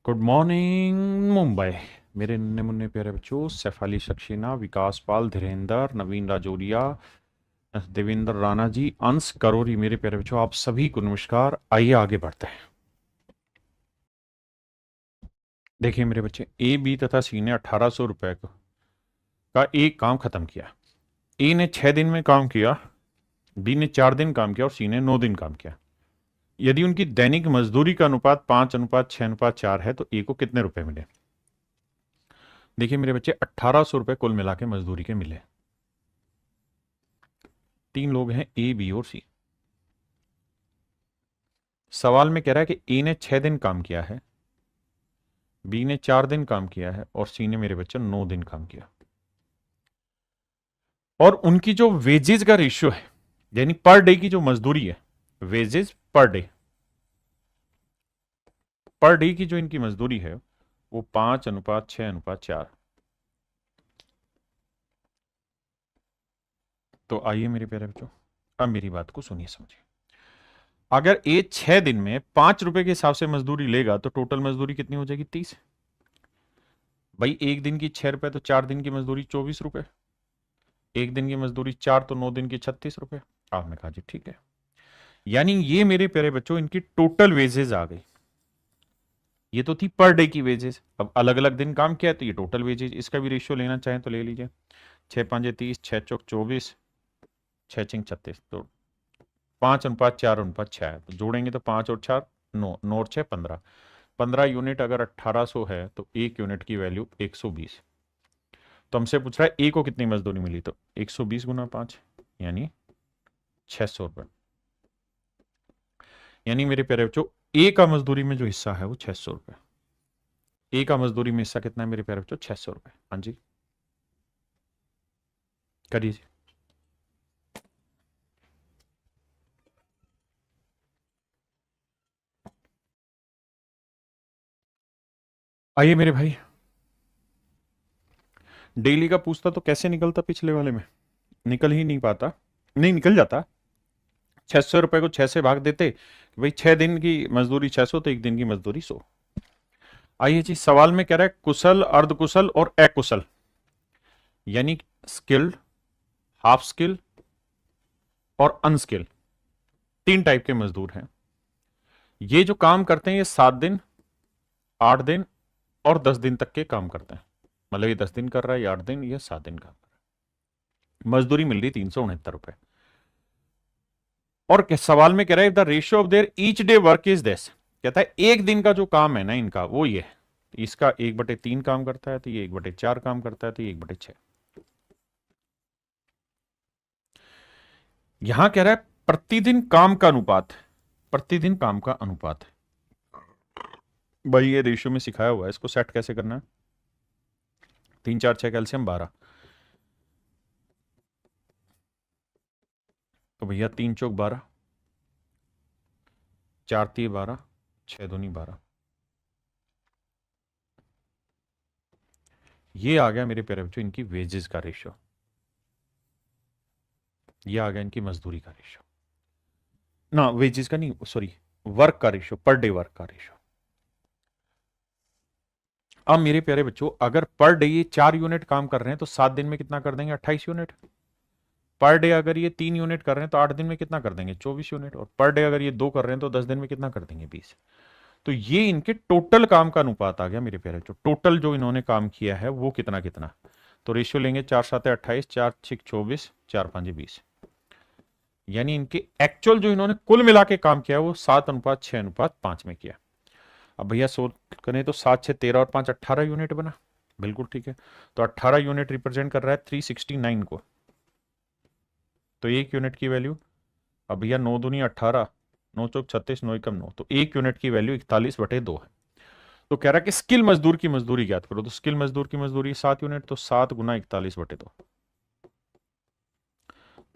Good morning Mumbai. मेरे नन्हे मुन्ने प्यारे बच्चों, सैफ अली सक्सेना, विकास पाल, धीरेन्द्र, नवीन राजौरिया, देवेंद्र राणा जी, अंश करोरी, मेरे प्यारे बच्चों आप सभी को नमस्कार। आइए आगे बढ़ते हैं। देखिए मेरे बच्चे, ए बी तथा सी ने 1800 रुपए का एक काम खत्म किया। ए ने 6 दिन में काम किया, बी ने 4 दिन काम किया और सी ने 9 दिन काम किया। यदि उनकी दैनिक मजदूरी का अनुपात 5:6:4 है तो ए को कितने रुपए मिले? देखिए मेरे बच्चे, 1800 रुपए कुल मिला के मजदूरी के मिले। 3 लोग हैं, ए बी और सी। सवाल में कह रहा है कि ए ने 6 दिन काम किया है, बी ने 4 दिन काम किया है और सी ने मेरे बच्चे 9 दिन काम किया। और उनकी जो वेजेज का रेशियो है, यानी पर डे की जो मजदूरी है, wages per day, per day की जो इनकी मजदूरी है वो 5:6:4। तो आइए मेरे प्यारे बच्चों, अब मेरी बात को सुनिए समझिए। अगर ए 6 दिन में 5 रुपए के हिसाब से मजदूरी लेगा तो टोटल मजदूरी कितनी हो जाएगी? 30। भाई एक दिन की 6 रुपए तो 4 दिन की मजदूरी 24 रुपए, एक दिन की मजदूरी 4 तो 9 दिन की 36 रुपए। आपने कहा जी ठीक है। यानी ये मेरे प्यारे बच्चों इनकी टोटल वेजेस आ गई। ये तो थी पर डे की वेजेस, अब अलग अलग दिन काम किया है तो ये टोटल वेजेस। इसका भी रेशियो लेना चाहें तो ले लीजिए। 6×5 = 30, 6×4 = 24, 6×6 = 36। तो 5:4:6 है, तो जोड़ेंगे तो 5 और 4 9, 9 और 6 15। 15 यूनिट अगर 1800 है तो एक यूनिट की वैल्यू 120। तो हमसे पूछ रहा है ए को कितनी मजदूरी मिली, तो 120 × 5 यानी 600 रुपए। यानी मेरे प्यारे बच्चों, ए का मजदूरी में जो हिस्सा है वो 600 रुपए। ए का मजदूरी में हिस्सा कितना है मेरे प्यारे बच्चों? 600 रुपए। हाँ जी करिए जी। आइए मेरे भाई, डेली का पूछता तो कैसे निकलता, पिछले वाले में निकल ही नहीं पाता, नहीं निकल जाता। 600 रुपए को 6 से भाग देते कि भाई 6 दिन की मजदूरी 600 तो एक दिन की मजदूरी 100। आइए जी, सवाल में कह रहा है कुशल, अर्धकुशल और अकुशल, यानी स्किल्ड, हाफ स्किल और अनस्किल, 3 टाइप के मजदूर हैं। ये जो काम करते हैं ये 7 दिन, 8 दिन और 10 दिन तक के काम करते हैं। मतलब ये 10 दिन कर रहा है, ये 8 दिन, ये 7 दिन काम कर रहा है। मजदूरी मिल रही 369 रुपए। और सवाल में कह रहा है the ratio of their each day work is this. कहता है एक दिन का जो काम है ना इनका वो ये है, इसका 1/3 काम करता है तो ये 1/4 काम करता है तो ये 1/6। यहां कह रहा है प्रतिदिन काम का अनुपात, प्रतिदिन काम का अनुपात है। भाई ये रेशियो में सिखाया हुआ है, इसको सेट कैसे करना है? 3 4 6 कैल्शियम 12, तो भैया 3 × 4 = 12, 4×3 = 12, 6×2 = 12। ये आ गया मेरे प्यारे बच्चों इनकी वेजेस का रेशियो, ये आ गया इनकी मजदूरी का रेशियो, ना वेजेस का नहीं, सॉरी, वर्क का रेशियो, पर डे वर्क का रेशियो। अब मेरे प्यारे बच्चों, अगर पर डे ये 4 यूनिट काम कर रहे हैं तो 7 दिन में कितना कर देंगे? 28 यूनिट। पर डे अगर ये 3 यूनिट कर रहे हैं तो 8 दिन में कितना कर देंगे? 24 यूनिट। और पर डे अगर ये 2 कर रहे हैं तो 10 दिन में कितना कर देंगे? 20। तो ये इनके टोटल काम का अनुपात आ गया मेरे प्यारे बच्चों। टोटल जो इन्होंने काम किया है वो कितना कितना, तो रेशियो लेंगे 4×7 = 28, 4×6 = 24, 4×5 = 20। यानी इनके एक्चुअल जो इन्होंने कुल मिला के काम किया वो 7:6:5 में किया। अब भैया सोच करें तो 7 6 13 और 5 18 यूनिट बना, बिल्कुल ठीक है। तो 18 यूनिट रिप्रेजेंट कर रहा है 369 को, तो एक यूनिट की वैल्यू, अब भैया 9 दूनी 18, 9 चौक 36, 9 एकम 9, तो एक यूनिट की वैल्यू 41/2 है। तो कह रहा है कि स्किल मजदूर की मजदूरी ज्ञात करो, तो स्किल मजदूर की मजदूरी 7 यूनिट, तो 7 × 41/2,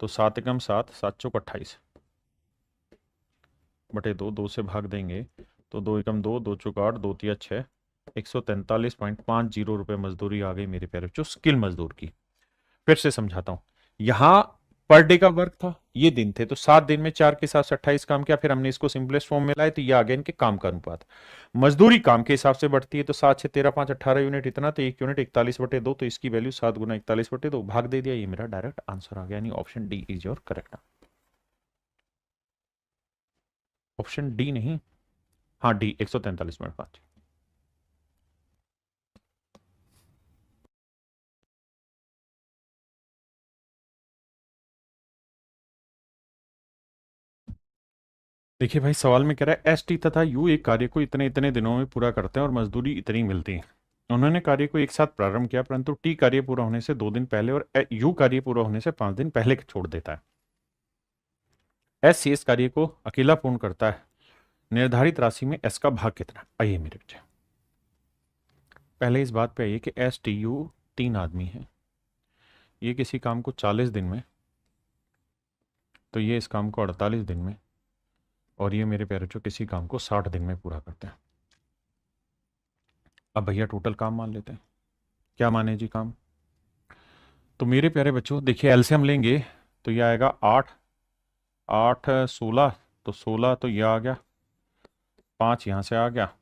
तो 7 एकम 7, 7 चौक 28/2, 2 से भाग देंगे तो 2 एकम 2, 2 चौक 8, 2 तिया 6, 143.50 रुपए मजदूरी आ गई मेरे प्यारे बच्चों स्किल मजदूर की। फिर से समझाता हूं, यहां पर डे का वर्क था, ये दिन थे, तो 7 दिन में 4 के हिसाब से 28 काम किया, फिर हमने इसको सिंपलेस्ट फॉर्म में लाए, तो ये आ गया इनके काम का अनुपात। मजदूरी काम के हिसाब से बढ़ती है, तो 7 6 13 5 18 यूनिट इतना, तो 1 यूनिट 41/2, तो इसकी वैल्यू 7 गुना 41/2 भाग दे दिया, ये मेरा डायरेक्ट आंसर आ गया, यानी option D is your correct. Option D नहीं, हाँ डी 143/5। देखिए भाई, सवाल में कह रहा है एस टी तथा यू एक कार्य को इतने इतने दिनों में पूरा करते हैं और मजदूरी इतनी मिलती है। उन्होंने कार्य को एक साथ प्रारंभ किया, परंतु टी कार्य पूरा होने से 2 दिन पहले और यू कार्य पूरा होने से 5 दिन पहले छोड़ देता है। एस सी इस कार्य को अकेला पूर्ण करता है, निर्धारित राशि में एस का भाग कितना। आइए मेरे बच्चे, पहले इस बात पे आइए कि एस टी यू 3 आदमी हैं, ये किसी काम को 40 दिन में, तो ये इस काम को 48 दिन में, और ये मेरे प्यारे बच्चों किसी काम को 60 दिन में पूरा करते हैं। अब भैया टोटल काम मान लेते हैं, क्या माने जी काम। तो मेरे प्यारे बच्चों देखिए, एलसीएम लेंगे तो ये आएगा 8 8 16, तो 16 तो ये आ गया, 5 यहाँ से आ गया,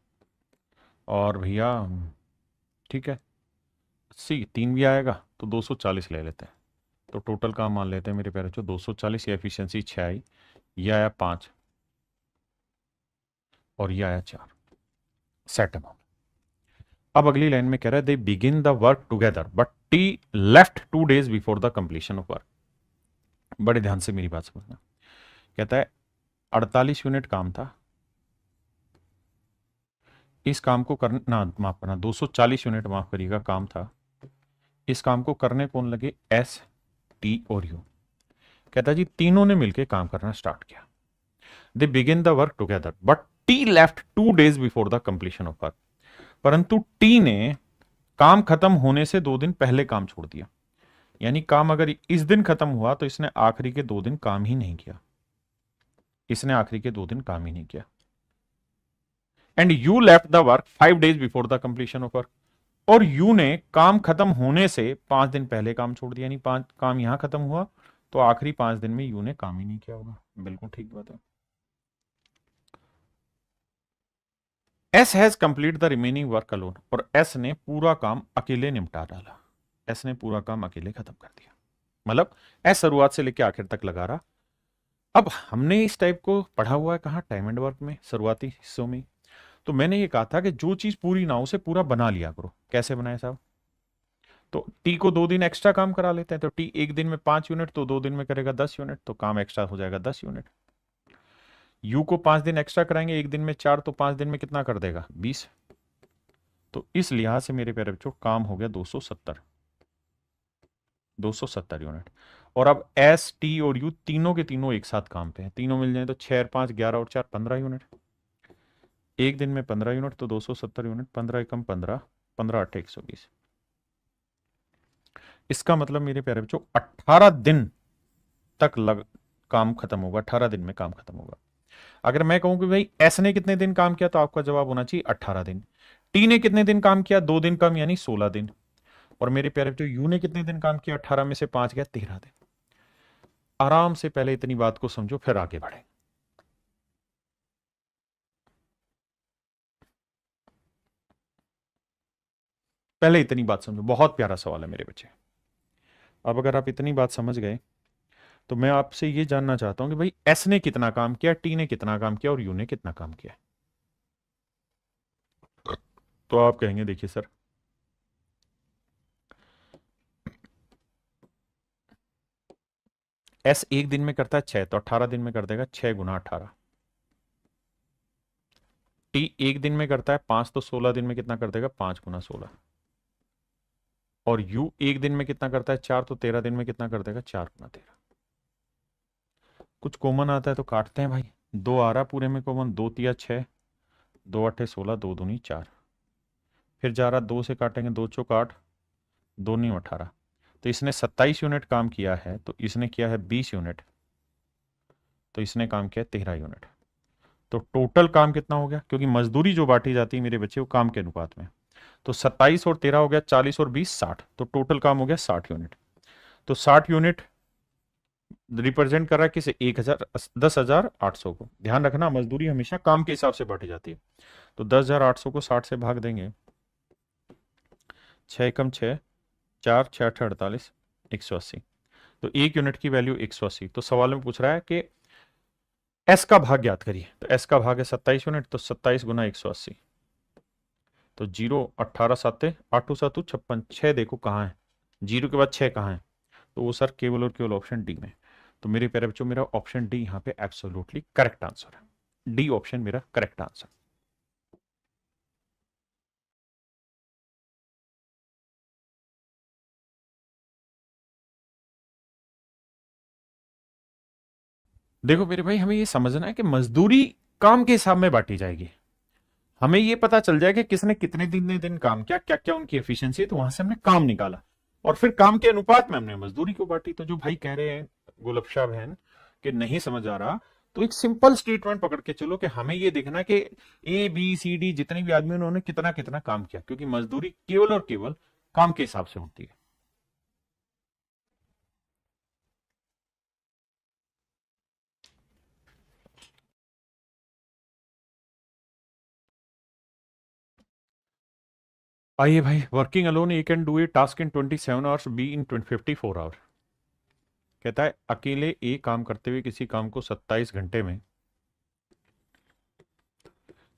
और भैया ठीक है 80, 3 भी आएगा, तो 240 ले लेते हैं। तो टोटल काम मान लेते हैं मेरे प्यारे बच्चों 240, या एफिशिएंसी 6 आई, ये आया 5 और ये आया 4, सेट अमाउंट। अब अगली लाइन में कह रहा है they begin the work together but T left 2 days before the completion of work. बड़े ध्यान से मेरी बात समझना, कहता है 48 यूनिट काम था, इस काम को करना, माफ करना 240 यूनिट माफ करिएगा काम था, इस काम को करने कौन लगे, एस टी और यू। कहता है जी तीनों ने मिलकर काम करना स्टार्ट किया, they begin the work together but T left 2 days before the completion of work. परंतु टी ने काम खत्म होने से 2 दिन पहले काम छोड़ दिया, यानी काम अगर इस दिन खत्म हुआ तो इसने आखिरी के 2 दिन काम ही नहीं किया, इसने आखिरी के 2 दिन काम ही नहीं किया। And you left the work 5 days before the completion of work, और यू ने काम खत्म होने से 5 दिन पहले काम छोड़ दिया, यानी 5 काम यहां खत्म हुआ तो आखिरी 5 दिन में यू ने काम ही नहीं किया होगा। बिल्कुल ठीक बात है। S has complete the remaining work alone, और एस ने पूरा काम अकेले निपटा डाला, एस ने पूरा काम अकेले खत्म कर दिया, मतलब एस शुरुआत से लेकर आखिर तक लगा रहा। अब हमने इस टाइप को पढ़ा हुआ है कहाँ, टाइम एंड वर्क में शुरुआती हिस्सों में। तो मैंने ये कहा था कि जो चीज पूरी ना हो उसे पूरा बना लिया करो। कैसे बनाए साहब, तो टी को 2 दिन एक्स्ट्रा काम करा लेते हैं, तो टी 1 दिन में 5 यूनिट, तो 2 दिन में करेगा 10 यूनिट, तो काम एक्स्ट्रा हो जाएगा 10 यूनिट। यू को 5 दिन एक्स्ट्रा कराएंगे, 1 दिन में 4, तो 5 दिन में कितना कर देगा 20। तो इस लिहाज से मेरे प्यारे बच्चों काम हो गया 270 यूनिट। और अब एस टी और यू तीनों के तीनों एक साथ काम पे हैं, तीनों मिल जाए तो 6 5 11 और 4 15 यूनिट, 1 दिन में 15 यूनिट, तो 270 यूनिट, 15 एकम 15, 15 8 120। इसका मतलब मेरे प्यारे बच्चों 18 दिन तक काम खत्म होगा, 18 दिन में काम खत्म होगा। अगर मैं कहूं कि भाई एस ने कितने दिन काम किया, तो आपका जवाब होना चाहिए 18 दिन। टी ने कितने दिन काम किया, 2 दिन कम, यानी 16 दिन। और मेरे प्यारे बच्चों यू ने कितने दिन काम किया, 18 में से 5 गया 13 दिन। आराम से पहले इतनी बात को समझो, फिर आगे बढ़े। पहले इतनी बात समझो, बहुत प्यारा सवाल है मेरे बच्चे। अब अगर आप इतनी बात समझ गए तो मैं आपसे ये जानना चाहता हूं कि भाई एस ने कितना काम किया, टी ने कितना काम किया और यू ने कितना काम किया। तो आप कहेंगे देखिए सर, एस 1 दिन में करता है 6, तो 18 दिन में कर देगा 6 गुना 18। टी 1 दिन में करता है 5, तो 16 दिन में कितना कर देगा 5 गुना 16। और यू 1 दिन में कितना करता है 4, तो 13 दिन में कितना कर देगा 4 गुना 13। कुछ कॉमन आता है तो काटते हैं भाई, 2 आ रहा पूरे में कॉमन, 2 तिया 6, 2 8 16, 2 दूनी 4, फिर जा रहा 2 से काटेंगे, 2 चौक 8, 2 नी 18। तो इसने 27 यूनिट काम किया है, तो इसने किया है 20 यूनिट, तो इसने काम किया 13 यूनिट। तो टोटल काम कितना हो गया, क्योंकि मजदूरी जो बांटी जाती है मेरे बच्चे वो काम के अनुपात में, तो 27 और 13 हो गया 40 और 20 60, तो टोटल काम हो गया 60 यूनिट। तो 60 यूनिट रिप्रेजेंट कर रहा है किसे, 1000 10,800 को। ध्यान रखना मजदूरी हमेशा काम के हिसाब से बांटी जाती है। तो 10,800 को 60 से भाग देंगे, 6 एकम 6, 4 6 8 48, 180। तो 1 यूनिट की वैल्यू 180। तो सवाल में पूछ रहा है कि एस का भाग ज्ञात करिए। तो एस का भाग है 27 यूनिट, तो 27 गुना 180। तो 0 18 7 8 7 56, 6 देखो कहाँ है, 0 के बाद 6 कहाँ है, तो वो सर केवल और केवल ऑप्शन डी में। तो मेरे प्यारे बच्चों मेरा ऑप्शन डी यहाँ पे एब्सोल्युटली करेक्ट आंसर है। डी ऑप्शन मेरा करेक्ट आंसर। देखो मेरे भाई, हमें ये समझना है कि मजदूरी काम के हिसाब में बांटी जाएगी। हमें ये पता चल जाए कि किसने कितने दिन काम किया, क्या क्या उनकी एफिशिएंसी है, तो वहां से हमने काम निकाला और फिर काम के अनुपात में हमने मजदूरी को बांटी। तो जो भाई कह रहे हैं गुलबशा बहन कि नहीं समझ आ रहा, तो एक सिंपल स्टेटमेंट पकड़ के चलो कि हमें ये देखना कि ए बी सी डी जितने भी आदमी उन्होंने कितना कितना काम किया, क्योंकि मजदूरी केवल और केवल काम के हिसाब से होती है। आइए भाई, working alone A can do a task in 27 hours, B in 54 hour. कहता है अकेले ए काम करते हुए किसी काम को 27 घंटे में,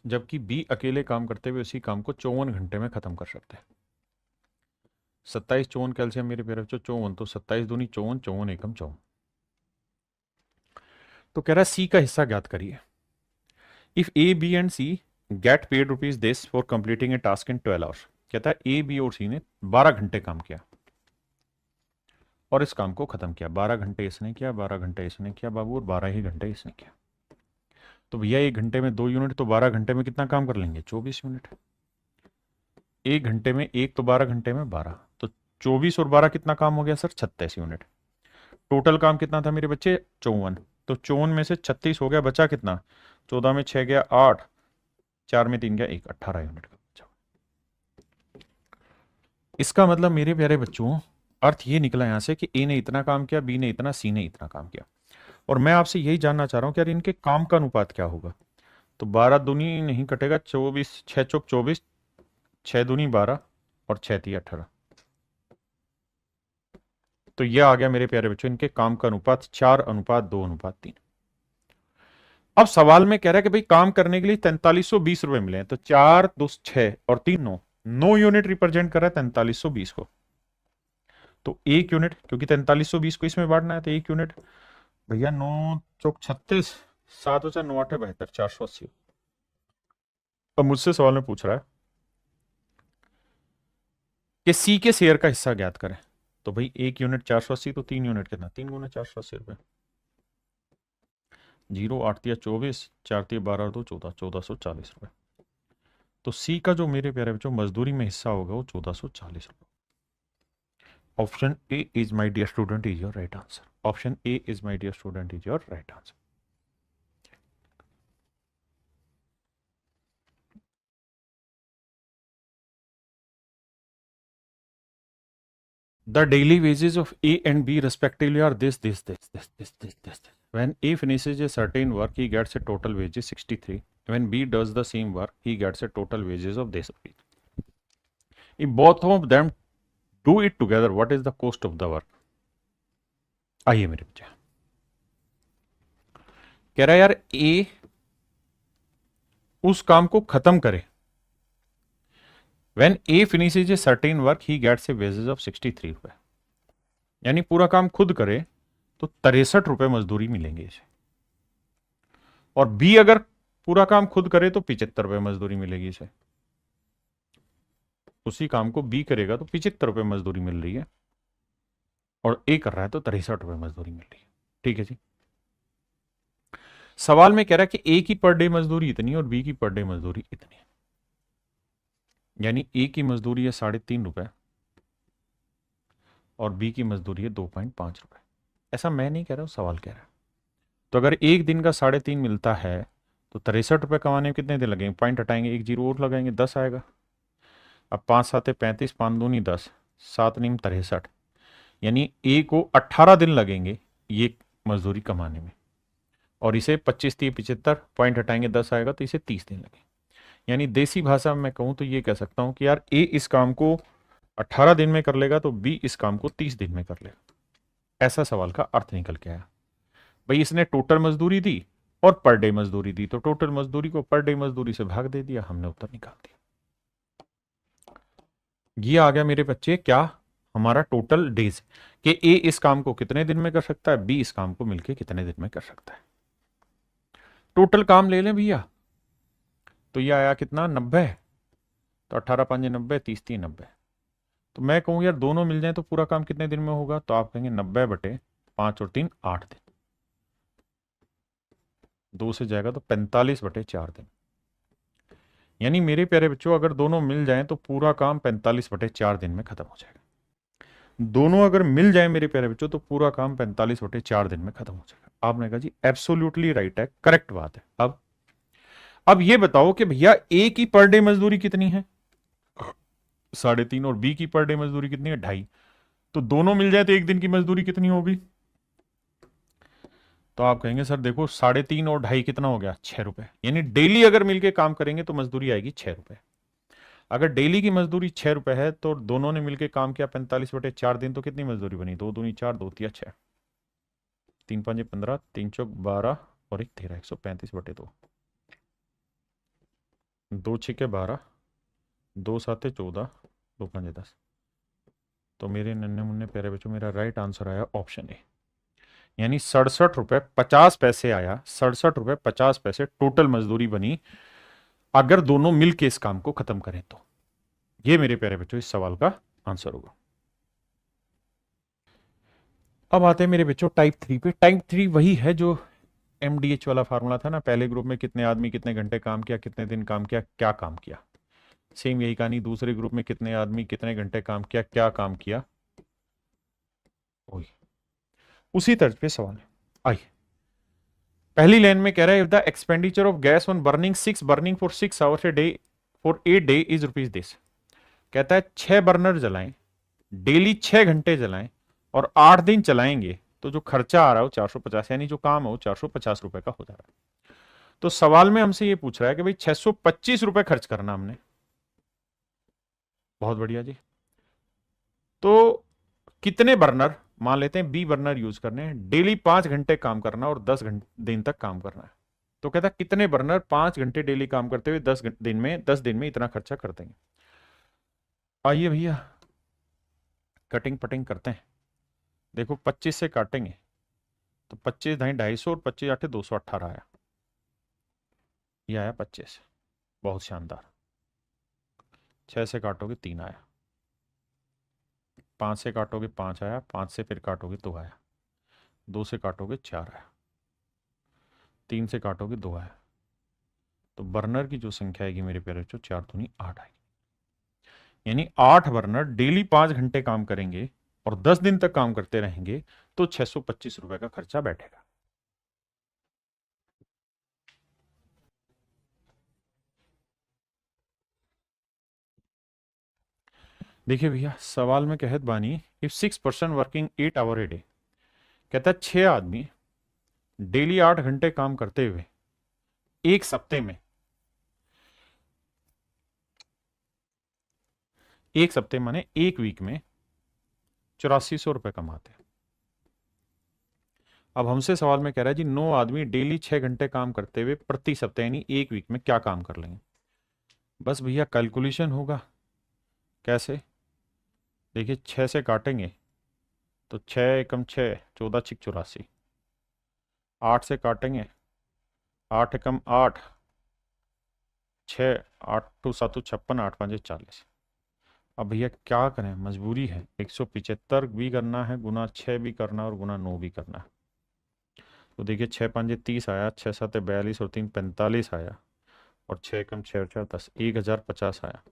जबकि बी अकेले काम करते हुए उसी काम को 54 घंटे में खत्म कर सकते हैं। 27 54 कैल्शियम मेरे प्यारे बच्चों 54, तो 27 दूनी 54, 54 एकम 54। तो कह रहा है सी का हिस्सा ज्ञात करिए। If A B and C get paid rupees this for completing a task in 12 hours. कहता है ए बी और सी ने 12 घंटे काम किया और इस काम को खत्म किया। 12 घंटे इसने किया, 12 घंटे इसने किया बाबू, और 12 ही घंटे इसने किया। तो भैया 1 घंटे में 2 यूनिट, तो 12 घंटे में कितना काम कर लेंगे, 24 यूनिट। 1 घंटे में 1, तो 12 घंटे में 12, तो 24 और 12 कितना काम हो गया सर, 36 यूनिट। टोटल काम कितना था मेरे बच्चे, 54। तो 54 में से 36 हो गया, बचा कितना, 14 में 6 गया 8, 4 में 3 गया 1, 18 यूनिट का बचा। इसका मतलब मेरे प्यारे बच्चों अर्थ ये निकला यहां से कि ए ने इतना काम किया, बी ने इतना, सी ने इतना काम किया। और मैं आपसे यही जानना चाह रहा हूं कि यार इनके काम का अनुपात क्या होगा। तो 12 दूनी नहीं कटेगा, 24, 6 चौक 24, 6 दूनी 12 और 6 ती 18। तो यह आ गया मेरे प्यारे बच्चों इनके काम का अनुपात 4:2:3। अब सवाल में कह रहा है कि भाई काम करने के लिए 4320 रुपए मिले हैं, तो 4 2 6 और 3 9, 9 यूनिट रिप्रेजेंट कर रहा है 4320 को। तो 1 यूनिट, क्योंकि 4320 को इसमें बांटना है, तो 1 यूनिट भैया 9 चौक 36, 7 और 4 9 8 72, 480। अब मुझसे सवाल में पूछ रहा है कि सी के शेयर का हिस्सा ज्ञात करें। तो भाई 1 यूनिट 480, तो 3 यूनिट कितना, 3 गुना 480 रुपए। 0 8 तिया 24, 4 तिया 12 और 2 14, 1440 रुपए। तो सी का जो मेरे प्यारे बच्चों मजदूरी में हिस्सा होगा वो 1440 रुपए। Option A is my dear student is your right answer. Option A is my dear student is your right answer. The daily wages of A and B respectively are this. When A finishes a certain work, he gets a total wages 63. When B does the same work, he gets a total wages of this. If both of them do it together, what is the cost of the work? आइए मेरे बच्चे, कह रहा है यार A उस काम को खत्म करे। When A finishes a certain work, he gets a wages of 63 रुपए। यानी पूरा काम खुद करे तो 63 रुपए मजदूरी मिलेंगे इसे। और बी अगर पूरा काम खुद करे तो 75 रुपए मजदूरी मिलेगी इसे। उसी काम को बी करेगा तो 75 रुपए मजदूरी मिल रही है, और ए कर रहा है तो 63 रुपए मजदूरी मिल रही है। ठीक है जी। सवाल में कह रहा है कि ए की पर डे मजदूरी इतनी और बी की पर डे मजदूरी इतनी है। यानी ए की मजदूरी है 3.5 रुपए और बी की मजदूरी है 2.5 रुपए। ऐसा मैं नहीं कह रहा हूं, सवाल कह रहा है। तो अगर एक दिन का 3.5 मिलता है तो 63 रुपए कमाने में कितने दिन लगेंगे, पॉइंट हटाएंगे, 1 जीरो और लगाएंगे, 10 आएगा। अब 5 7 35, 5 दूनी 10, 7 नीम 63। यानी ए को 18 दिन लगेंगे ये मजदूरी कमाने में, और इसे 25 30 75 पॉइंट हटाएंगे 10 आएगा, तो इसे 30 दिन लगे। यानी देसी भाषा में मैं कहूँ तो ये कह सकता हूँ कि यार ए इस काम को 18 दिन में कर लेगा तो बी इस काम को 30 दिन में कर लेगा। ऐसा सवाल का अर्थ निकल के आया। भाई इसने टोटल मजदूरी दी और पर डे मजदूरी दी, तो टोटल मजदूरी को पर डे मजदूरी से भाग दे दिया, हमने उत्तर निकाल दिया। ये आ गया मेरे बच्चे क्या, हमारा टोटल डेज कि ए इस काम को कितने दिन में कर सकता है, बी इस काम को मिलके कितने दिन में कर सकता है। टोटल काम ले लें भैया, तो ये आया कितना 90, तो 18 5 90, 30 3 90। तो मैं कहूँ यार दोनों मिल जाए तो पूरा काम कितने दिन में होगा, तो आप कहेंगे 90/5 और 3 8 दिन, 2 से जाएगा तो 45/4 दिन। यानी मेरे प्यारे बच्चों अगर दोनों मिल जाएं तो पूरा काम 45/4 दिन में खत्म हो जाएगा। दोनों अगर मिल जाए मेरे प्यारे बच्चों तो पूरा काम 45/4 दिन में खत्म हो जाएगा। आपने कहा जी एब्सोल्युटली राइट है, करेक्ट बात है। अब ये बताओ कि भैया ए की पर डे मजदूरी कितनी है 3.5 और बी की पर डे मजदूरी कितनी है 2.5, तो दोनों मिल जाए तो एक दिन की मजदूरी कितनी होगी, तो आप कहेंगे सर देखो 3.5 और 2.5 कितना हो गया 6 रुपए। यानी डेली अगर मिलके काम करेंगे तो मजदूरी आएगी 6 रुपए। अगर डेली की मजदूरी 6 रुपए है तो दोनों ने मिलकर काम किया 45/4 दिन, तो कितनी मजदूरी बनी, 2 दूनी 4, 2 तिया 6, 3 5 15, 3 चौक 12 और 1 13, 135/2, 2 6 12, 2 7 14, 2 5 10। तो मेरे नन्हे मुन्ने प्यारे बच्चों मेरा राइट आंसर आया ऑप्शन ए, यानी 67 रुपए 50 पैसे आया। 67 रुपए 50 पैसे टोटल मजदूरी बनी अगर दोनों मिलके इस काम को खत्म करें तो। ये मेरे प्यारे बच्चों इस सवाल का आंसर होगा। अब आते हैं मेरे बच्चों टाइप 3 पे। टाइप 3 वही है जो एमडीएच वाला फार्मूला था ना, पहले ग्रुप में कितने आदमी कितने घंटे काम किया, कितने दिन काम किया, क्या काम किया। सेम यही कहानी दूसरे ग्रुप में कितने आदमी कितने घंटे काम किया, क्या काम किया, वही उसी तर्ज पे सवाल है। आइए पहली लाइन में कह रहा है, if the expenditure of gas on burning for 6 hours a day for a day is rupees this. कहता है 6 बर्नर जलाएं, डेली 6 घंटे जलाएं और 8 दिन चलाएंगे तो जो खर्चा आ रहा है वो 450, यानी जो काम है वो 450 रुपए का हो जा रहा है। तो सवाल में हमसे ये पूछ रहा है कि भाई 625 रुपए खर्च करना हमने। बहुत बढ़िया जी। तो कितने बर्नर, मान लेते हैं बी बर्नर यूज करने हैं, डेली 5 घंटे काम करना और 10 दिन तक काम करना है। तो कहता है कितने बर्नर 5 घंटे डेली काम करते हुए 10 दिन में इतना खर्चा कर देंगे। आइए भैया कटिंग पटिंग करते हैं। देखो 25 से काटेंगे तो 25 ढाई 250 और 25 8 218 आया, ये आया 25, बहुत शानदार। 6 से काटोगे 3 आया, 5 से काटोगे 5 आया, 5 से फिर काटोगे 2 आया, 2 से काटोगे 4 आया, 3 से काटोगे 2 आया। तो बर्नर की जो संख्या आएगी मेरे प्यारे बच्चों 4 दूनी 8 आएगी। यानी 8 बर्नर डेली 5 घंटे काम करेंगे और 10 दिन तक काम करते रहेंगे तो 625 रुपए का खर्चा बैठेगा। देखिए भैया सवाल में कहत बानी if 6 person working 8 hour a day, कहता है 6 आदमी डेली 8 घंटे काम करते हुए एक सप्ते में, एक सप्ते माने एक वीक में 8400 रुपए कमाते हैं। अब हमसे सवाल में कह रहा है जी 9 आदमी डेली 6 घंटे काम करते हुए प्रति सप्ताह यानी एक वीक में क्या काम कर लेंगे। बस भैया कैलकुलेशन होगा। कैसे, देखिए 6 से काटेंगे तो 6 एकम 6, 14 छिक 84, 8 से काटेंगे 8 एकम 8, 6 8 टू 7 56, 8 5 40। अब भैया क्या करें, मजबूरी है, 175 भी करना है, गुना 6 भी करना है और गुना 9 भी करना है। तो देखिए 6 5 30 आया, 6 7 42 और 3 45 आया और 6 कम 6 और 4 10, 1050 आया,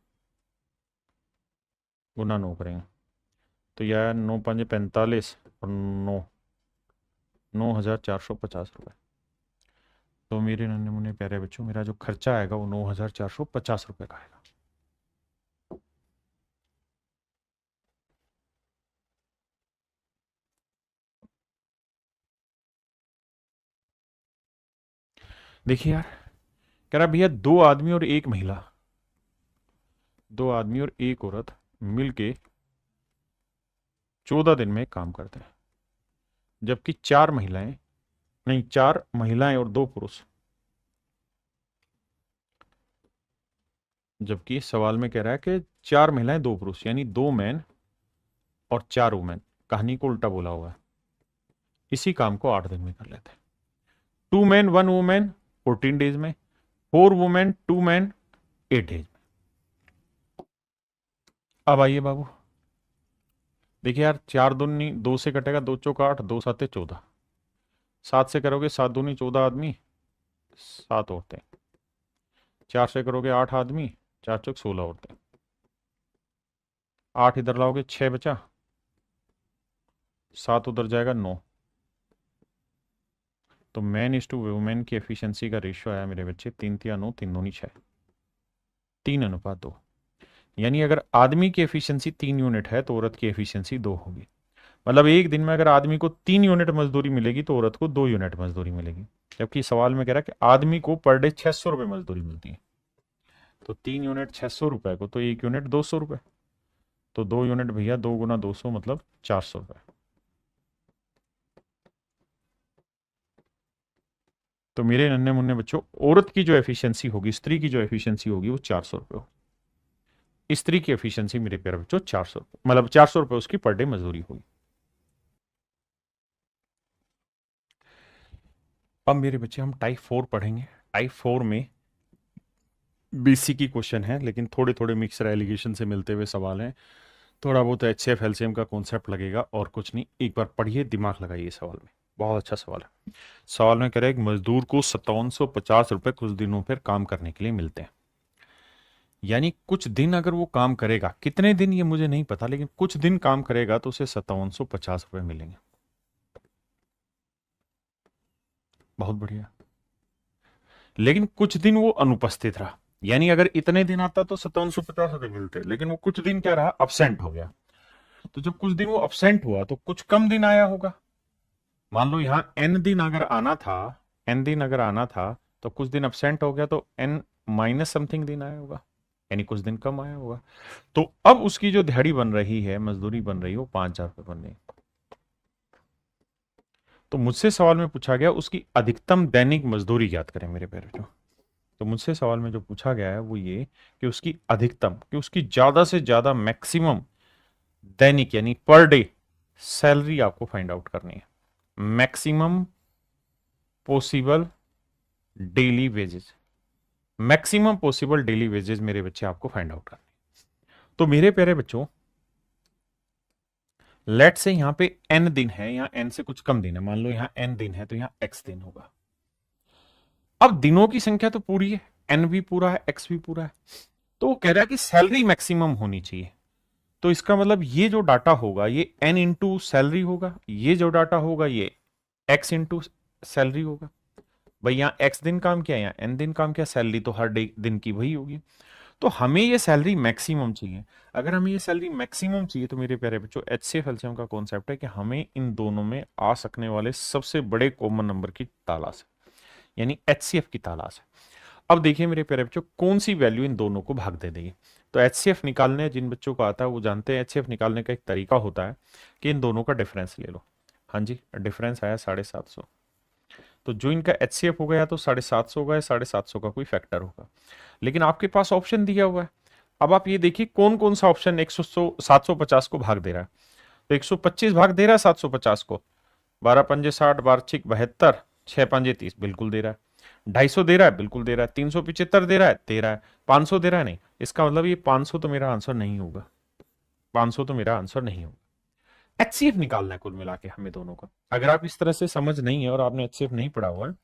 गुना 9 करेंगे तो यह आया 9 5 45 और 9 9450 रुपये। तो मेरे नन्हे मुन्ने प्यारे बच्चों मेरा जो खर्चा आएगा वो 9450 रुपये का आएगा। देखिए यार, कह रहा भैया 2 आदमी और 1 महिला, 2 आदमी और 1 औरत मिलके 14 दिन में काम करते हैं, जबकि 4 महिलाएं, नहीं 4 महिलाएं और 2 पुरुष, जबकि सवाल में कह रहा है कि 4 महिलाएं 2 पुरुष, यानी 2 मैन और 4 वुमेन, कहानी को उल्टा बोला हुआ है, इसी काम को 8 दिन में कर लेते हैं। 2 मैन 1 वुमेन 14 डेज में, 4 वुमेन 2 मैन 8 डेज में। अब आइए बाबू, देखिए यार, 4 दूनी 2 से कटेगा, 2 चौका 8, 2 7 14, 7 से करोगे 7 दूनी 14 आदमी, 7 औरतें, 4 से करोगे 8 आदमी, 4 चौक 16 औरतें, 8 इधर लाओगे 6 बचा, 7 उधर जाएगा 9। तो मैन इज टू वुमेन की एफिशिएंसी का रेशियो आया मेरे बच्चे 3 3 9 3 दूनी 6, 3:2। यानी अगर आदमी की एफिशिएंसी 3 यूनिट है तो औरत की एफिशिएंसी 2 होगी। मतलब एक दिन में अगर आदमी को 3 यूनिट मजदूरी मिलेगी तो औरत को 2 यूनिट मजदूरी मिलेगी। जबकि सवाल में कह रहा है कि आदमी को पर डे 600 रुपये मजदूरी मिलती है, तो 3 यूनिट 600 रुपए को, तो 1 यूनिट 200 रुपए, तो 2 यूनिट भैया 2 × 200 मतलब 400 रुपए। तो मेरे नन्हे मुन्ने बच्चों, औरत की जो एफिशिएंसी होगी, स्त्री की जो एफिशिएंसी होगी वो 400 रुपये होगी। स्त्री की एफिशिएंसी मेरे प्यारे बच्चों 400 रुपये, मतलब 400 रुपये उसकी पर डे मजदूरी होगी। अब मेरे बच्चे हम टाइप 4 पढ़ेंगे। टाइप 4 में बेसिक ही क्वेश्चन है, लेकिन थोड़े थोड़े मिक्सर एलिगेशन से मिलते हुए सवाल हैं। थोड़ा बहुत HCF LCM का कॉन्सेप्ट लगेगा और कुछ नहीं। एक बार पढ़िए, दिमाग लगाइए सवाल में, बहुत अच्छा सवाल है। सवाल में कह रहा है एक मजदूर को 5750 रुपये कुछ दिनों पर काम करने के लिए मिलते हैं। यानी कुछ दिन अगर वो काम करेगा, कितने दिन ये मुझे नहीं पता, लेकिन कुछ दिन काम करेगा तो उसे 5750 रुपये मिलेंगे। बहुत बढ़िया। लेकिन कुछ दिन वो अनुपस्थित रहा, यानी अगर इतने दिन आता तो 5750 रुपये मिलते, लेकिन वो कुछ दिन क्या रहा, अब्सेंट हो गया। तो जब कुछ दिन वो अब्सेंट हुआ तो कुछ कम दिन आया होगा। मान लो यहां n दिन अगर आना था, n दिन अगर आना था, तो कुछ दिन अब्सेंट हो गया तो n माइनस समथिंग दिन आया होगा, यानी कुछ दिन कम आया होगा। तो अब उसकी जो दिहाड़ी बन रही है, मजदूरी बन रही है, वो 5000 रुपये बन रही है। तो मुझसे सवाल में पूछा गया उसकी अधिकतम दैनिक मजदूरी ज्ञात करें मेरे प्यारे बच्चों। तो मुझसे सवाल में जो पूछा गया है वो ये कि उसकी अधिकतम, कि उसकी ज्यादा से ज्यादा मैक्सिमम दैनिक यानी पर डे सैलरी आपको फाइंड आउट करनी है। Maximum possible daily wages, maximum possible daily wages मेरे बच्चे आपको फाइंड आउट करने हैं। तो मेरे प्यारे बच्चों, लेट से यहां पे n दिन है, यहां n से कुछ कम दिन है, मान लो यहां n दिन है तो यहां x दिन होगा। अब दिनों की संख्या तो पूरी है, n भी पूरा है, x भी पूरा है, तो वो कह रहा है कि सैलरी मैक्सिमम होनी चाहिए। तो इसका मतलब ये जो डाटा होगा ये n इंटू सैलरी होगा, ये जो डाटा होगा ये x इंटू सैलरी होगा। भाई यहाँ x दिन काम किया, यहाँ n दिन काम किया, सैलरी तो हर डे दिन की वही होगी। तो हमें ये सैलरी मैक्सिमम चाहिए। अगर हमें ये सैलरी मैक्सिमम चाहिए तो मेरे प्यारे बच्चों, HCF LCM का कॉन्सेप्ट है कि हमें इन दोनों में आ सकने वाले सबसे बड़े कॉमन नंबर की तलाश है, यानी HCF की तलाश है। अब देखिए मेरे प्यारे बच्चों, कौन सी वैल्यू इन दोनों को भाग दे देगी। तो HCF निकालने, जिन बच्चों को आता है वो जानते हैं, HCF निकालने का एक तरीका होता है कि इन दोनों का डिफरेंस ले लो। हाँ जी, डिफरेंस आया 750, तो जो इनका HCF होगा या तो 750 होगा या 750 का कोई फैक्टर होगा, लेकिन आपके पास ऑप्शन दिया हुआ है। अब आप ये देखिए कौन कौन सा ऑप्शन 750 को भाग दे रहा है। तो 125 भाग दे रहा है 750 को, 12 पंजे 60, 12 छिक 72, 6 पंजे 30, बिल्कुल दे रहा है। 250 दे रहा है, बिल्कुल दे रहा है। 375 दे रहा है, दे रहा है। 500 दे रहा है, नहीं। इसका मतलब ये 500 तो मेरा आंसर नहीं होगा, 500 तो मेरा आंसर नहीं होगा। HCF निकालना है कुल मिला के हमें दोनों का। अगर आप इस तरह से समझ नहीं है और आपने HCF नहीं पढ़ा हुआ है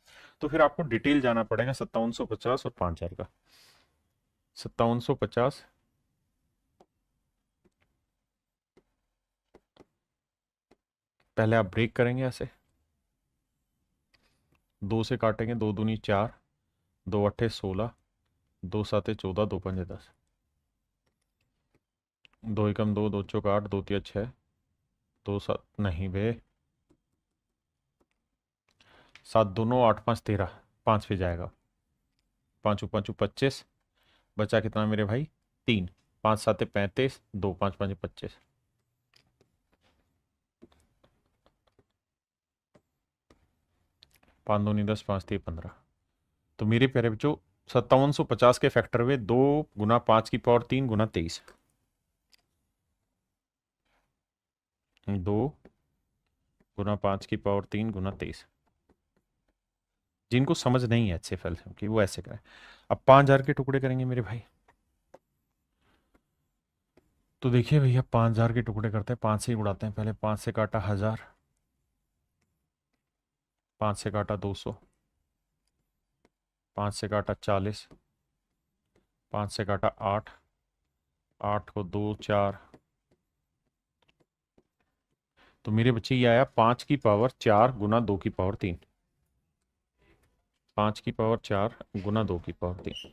तो फिर आपको डिटेल जाना पड़ेगा 5750 और 5000 का। 5750 पहले आप ब्रेक करेंगे ऐसे, 2 से काटेंगे, 2 दूनी 4, 2 अट्ठे 16, 2 साते 14, 2 पंजे 10, 2 एकम 2, 2 चौक 8, 2 तिया 6, 2 7 नहीं बे, 7 दूनो 8 5 13, 5 पे जाएगा, 5 5 25, बचा कितना मेरे भाई 3, 5 7 35, 2 5 5 25, 5 2 10, 5 3 15। तो मेरे प्यारे बच्चों 5750 के फैक्टर में 2 गुना 5 की पावर 3 गुना 23, 2 गुना 5 की पावर 3 गुना 23। जिनको समझ नहीं है HCFL की वो ऐसे करें। अब 5000 के टुकड़े करेंगे मेरे भाई, तो देखिए भैया 5000 के टुकड़े करते हैं, 5 से ही उड़ाते हैं। पहले 5 से काटा 1000, 5 से काटा 200, 5 से काटा 40, 5 से काटा 8, 8 को 2 4, तो मेरे बच्चे ये आया 5 की पावर 4 गुना 2 की पावर 3, 5 की पावर 4 गुना 2 की पावर 3।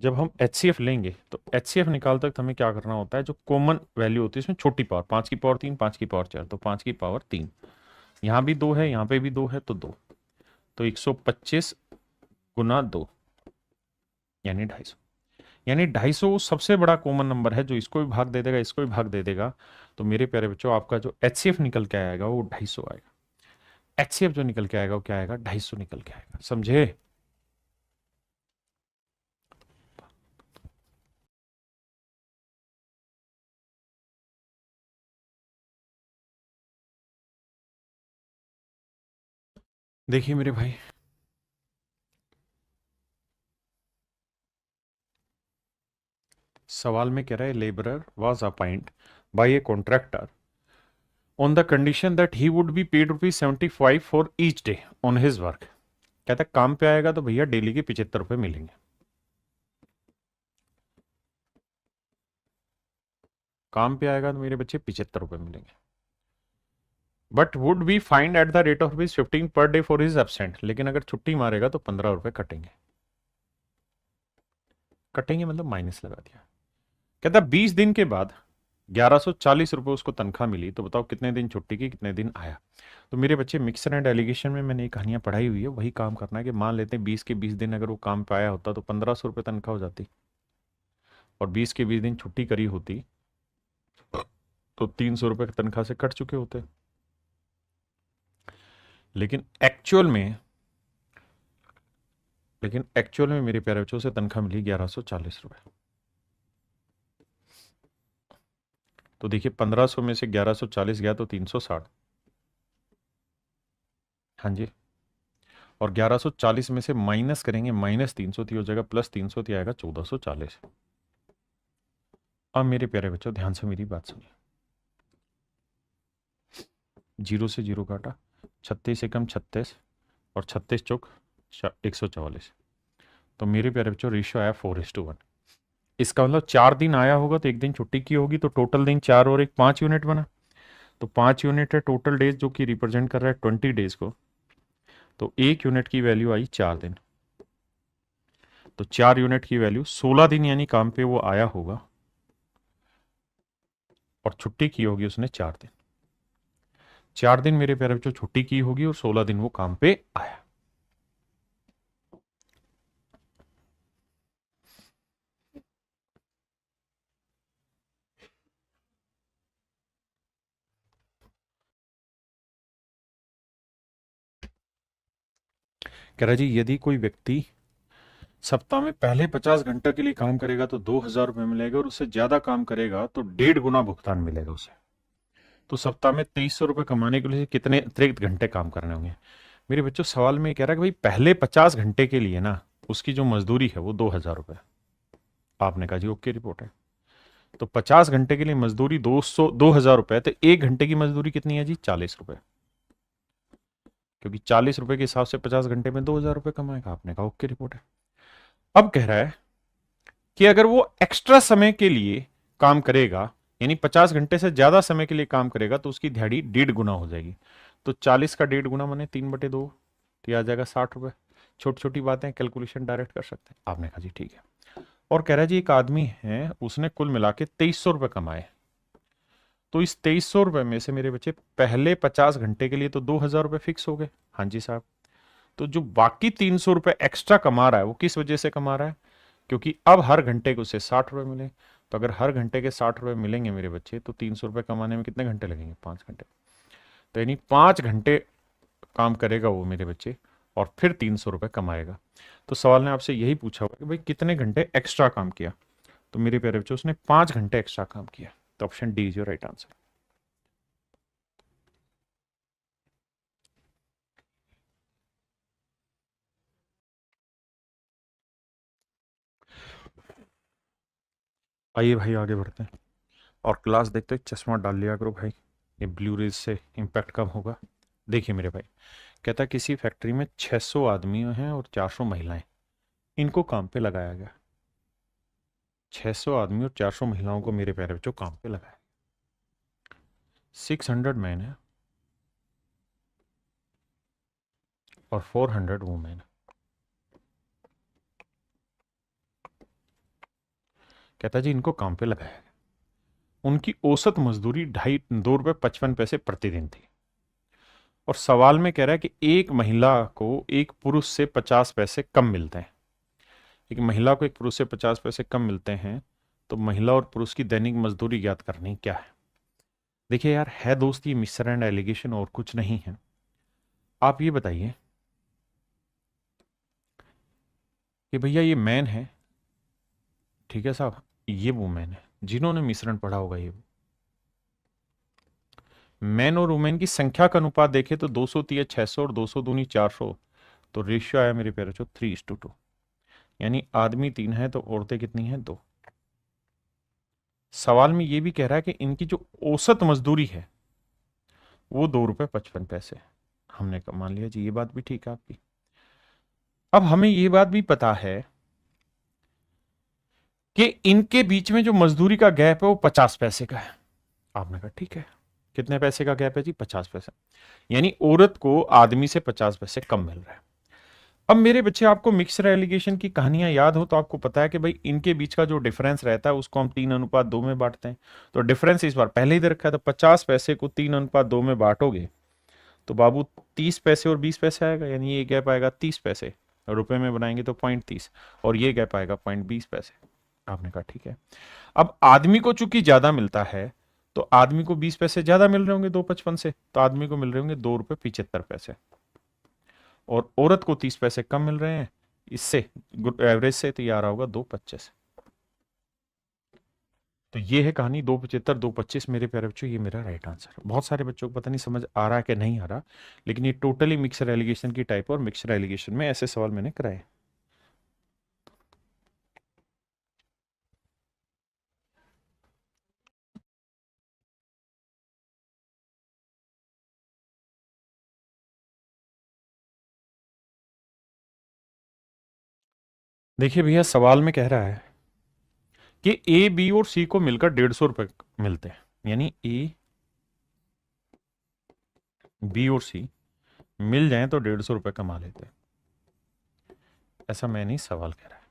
जब हम HCF लेंगे तो HCF निकालते वक्त हमें क्या करना होता है, जो कॉमन वैल्यू होती है इसमें छोटी पावर, 5 की पावर 3, 5 की पावर 4, तो 5 की पावर 3, यहाँ भी 2 है, यहाँ पे भी 2 है, तो 2, तो 125 गुना 2 यानी 250, यानी 250 सबसे बड़ा कॉमन नंबर है जो इसको भी भाग दे देगा, इसको भी भाग दे देगा। तो मेरे प्यारे बच्चों आपका जो HCF निकल के आएगा वो 250 आएगा। HCF जो निकल के आएगा वो क्या आएगा, 250 निकल के आएगा। समझे? देखिए मेरे भाई, सवाल में कह रहा है labourer was appoint by a contractor on the condition that he would be paid ₹75 for each day on his work. कहता है काम पे आएगा तो भैया डेली के 75 रुपए मिलेंगे। काम पे आएगा तो मेरे बच्चे 75 रुपए मिलेंगे। But would be find at the rate of ₹15 per day for his absent, लेकिन अगर छुट्टी मारेगा तो 15 रुपए कटेंगे। कटेंगे मतलब माइनस लगा दिया। कहता 20 दिन के बाद 1140 रुपए उसको तनख्वाह मिली, तो बताओ कितने दिन छुट्टी की, कितने दिन आया। तो मेरे बच्चे मिक्सर एंड एलिगेशन में मैंने ये कहानियां पढ़ाई हुई है, वही काम करना है कि मान लेते हैं 20 के 20 दिन अगर वो काम पे आया होता तो 1500 रुपये तनख्वाह हो जाती, और 20 के 20 दिन छुट्टी करी होती तो 300 रुपये तनख्वाह से कट चुके होते। लेकिन एक्चुअल में मेरे प्यारे बच्चों से तनख्वाह मिली 1140 रुपये। तो देखिए 1500 में से 1140 गया तो 360, हाँ जी, और 1140 में से माइनस करेंगे, -300 थी हो जाएगा, +300 थी आएगा 1440। अब मेरे प्यारे बच्चों ध्यान से मेरी बात सुनिए, 0 से 0 काटा, 36 एकम 36 और 36 चौक 144, तो मेरे प्यारे बच्चों रेशियो आया 4:1। इसका मतलब 4 दिन आया होगा तो 1 दिन छुट्टी की होगी, तो टोटल दिन 4 और 1 5 यूनिट बना। तो 5 यूनिट है टोटल डेज जो कि रिप्रेजेंट कर रहा है 20 डेज को, तो 1 यूनिट की वैल्यू आई 4 दिन, तो 4 यूनिट की वैल्यू 16 दिन यानी काम पे वो आया होगा, और छुट्टी की होगी उसने 4 दिन। 4 दिन मेरे प्यारे बच्चों छुट्टी की होगी और 16 दिन वो काम पे आया। कह रहा जी यदि कोई व्यक्ति सप्ताह में पहले 50 घंटे के लिए काम करेगा तो 2000 रुपये मिलेगा, और उससे ज्यादा काम करेगा तो 1.5 गुना भुगतान मिलेगा उसे। तो सप्ताह में 2300 रुपये कमाने के लिए कितने अतिरिक्त घंटे काम करने होंगे। मेरे बच्चों सवाल में कह रहा है कि भाई पहले 50 घंटे के लिए ना उसकी जो मजदूरी है वो 2000 रुपये। आपने कहा जी ओके रिपोर्ट है, तो 50 घंटे के लिए मजदूरी 2000 रुपये, तो 1 घंटे की मजदूरी कितनी है जी 40 रुपये, क्योंकि 40 रुपए के हिसाब से 50 घंटे में 2000 रुपये कमाएगा। आपने कहा ओके रिपोर्ट है। अब कह रहा है कि अगर वो एक्स्ट्रा समय के लिए काम करेगा, यानी 50 घंटे से ज्यादा समय के लिए काम करेगा, तो उसकी दिहाड़ी 1.5 गुना हो जाएगी। तो 40 का 1.5 गुना माने 3/2, तो आ जाएगा 60 रुपए। छोटी छोटी बातें कैलकुलेशन डायरेक्ट कर सकते हैं। आपने कहा जी ठीक है। और कह रहा है जी एक आदमी है उसने कुल मिला के 2300 रुपये कमाए, तो इस 2300 रुपये में से मेरे बच्चे पहले 50 घंटे के लिए तो 2000 रुपये फिक्स हो गए, हाँ जी साहब, तो जो बाकी 300 रुपए एक्स्ट्रा कमा रहा है वो किस वजह से कमा रहा है? क्योंकि अब हर घंटे को उसे 60 रुपए मिले। तो अगर हर घंटे के 60 रुपए मिलेंगे मेरे बच्चे, तो 300 रुपए कमाने में कितने घंटे लगेंगे? 5 घंटे। तो यानी 5 घंटे काम करेगा वो मेरे बच्चे, और फिर 300 रुपए कमाएगा। तो सवाल ने आपसे यही पूछा हुआ कि भाई कितने घंटे एक्स्ट्रा काम किया? तो मेरे प्यारे बच्चों उसने 5 घंटे एक्स्ट्रा काम किया। तो option D is your right answer. आइए भाई आगे बढ़ते हैं और क्लास देखते हैं। चश्मा डाल लिया करो भाई, ये ब्लू रेज से इम्पैक्ट कम होगा। देखिए मेरे भाई, कहता है किसी फैक्ट्री में 600 आदमी हैं और 400 महिलाएं, इनको काम पे लगाया गया। 600 आदमी और 400 महिलाओं को मेरे प्यारे बच्चों काम पे लगाया। 600 मैन है और 400 वुमेन। कहता जी इनको काम पे लगाया गया। उनकी औसत मजदूरी 2.55 रुपए प्रतिदिन थी। और सवाल में कह रहा है कि एक महिला को एक पुरुष से 50 पैसे कम मिलते हैं। एक महिला को एक पुरुष से 50 पैसे कम मिलते हैं, तो महिला और पुरुष की दैनिक मजदूरी ज्ञात करनी क्या है? देखिए यार, है दोस्त ये मिस्टर एंड एलिगेशन और कुछ नहीं है। आप ये बताइए कि भैया ये मैन है, ठीक है साहब, ये वुमेन है। जिन्होंने मिश्रण पढ़ा होगा ये मैन और वुमेन की संख्या का अनुपात देखे तो 200 तिया 600 और 200 दूनी 400। तो रेशियो आया मेरे प्यारे बच्चों 3:2। यानी आदमी 3 है तो औरतें कितनी हैं? 2। सवाल में ये भी कह रहा है कि इनकी जो औसत मजदूरी है वो 2.55 रुपए। हमने मान लिया जी, ये बात भी ठीक है आपकी। अब हमें ये बात भी पता है कि इनके बीच में जो मजदूरी का गैप है वो 50 पैसे का है। आपने कहा ठीक है, कितने पैसे का गैप है जी? 50 पैसे। यानी औरत को आदमी से 50 पैसे कम मिल रहा है। अब मेरे बच्चे, आपको मिक्सर एलिगेशन की कहानियां याद हो तो आपको पता है कि भाई इनके बीच का जो डिफरेंस रहता है उसको हम 3:2 में बांटते हैं। तो डिफरेंस इस बार पहले ही दे रखा है, तो 50 पैसे को 3:2 में बांटोगे तो बाबू 30 पैसे और 20 पैसे आएगा। यानी ये गैप आएगा 30 पैसे, रुपए में बनाएंगे तो 0.30, और ये गैप आएगा 0.20 पैसे। आपने कहा ठीक है। अब आदमी को चूंकि ज्यादा मिलता है, तो आदमी को 20 पैसे ज्यादा मिल रहे होंगे 2.55 से, तो आदमी को मिल रहे होंगे 2.75 रुपए। और औरत को 30 पैसे कम मिल रहे हैं इससे, एवरेज से, तो ये आ रहा होगा 2.25। तो ये है कहानी 2.75 2.25। मेरे प्यारे बच्चों, ये मेरा राइट आंसर है। बहुत सारे बच्चों को पता नहीं समझ आ रहा है कि नहीं आ रहा, लेकिन ये टोटली मिक्सर एलिगेशन की टाइप, और मिक्सर एलिगेशन में ऐसे सवाल मैंने कराए। देखिए भैया, सवाल में कह रहा है कि ए बी और सी को मिलकर 150 रुपए मिलते हैं। यानी ए बी और सी मिल जाए तो 150 रुपए कमा लेते हैं। ऐसा मैं नहीं, सवाल कह रहा है।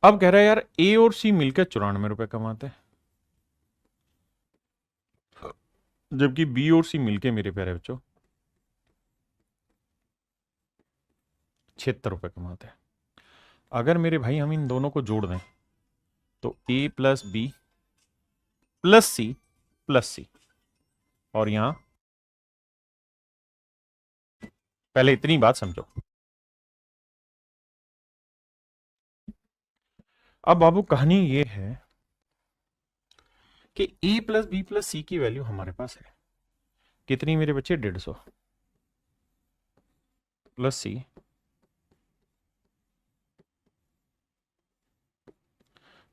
अब कह रहा है यार ए और सी मिलकर 94 रुपए कमाते हैं, जबकि बी और सी मिलके मेरे प्यारे बच्चों 76 रुपए कमाते हैं। अगर मेरे भाई हम इन दोनों को जोड़ दें तो ए प्लस बी प्लस सी, और यहां पहले इतनी बात समझो। अब बाबू कहानी ये है कि ए प्लस बी प्लस सी की वैल्यू हमारे पास है कितनी मेरे बच्चे? 150 प्लस सी,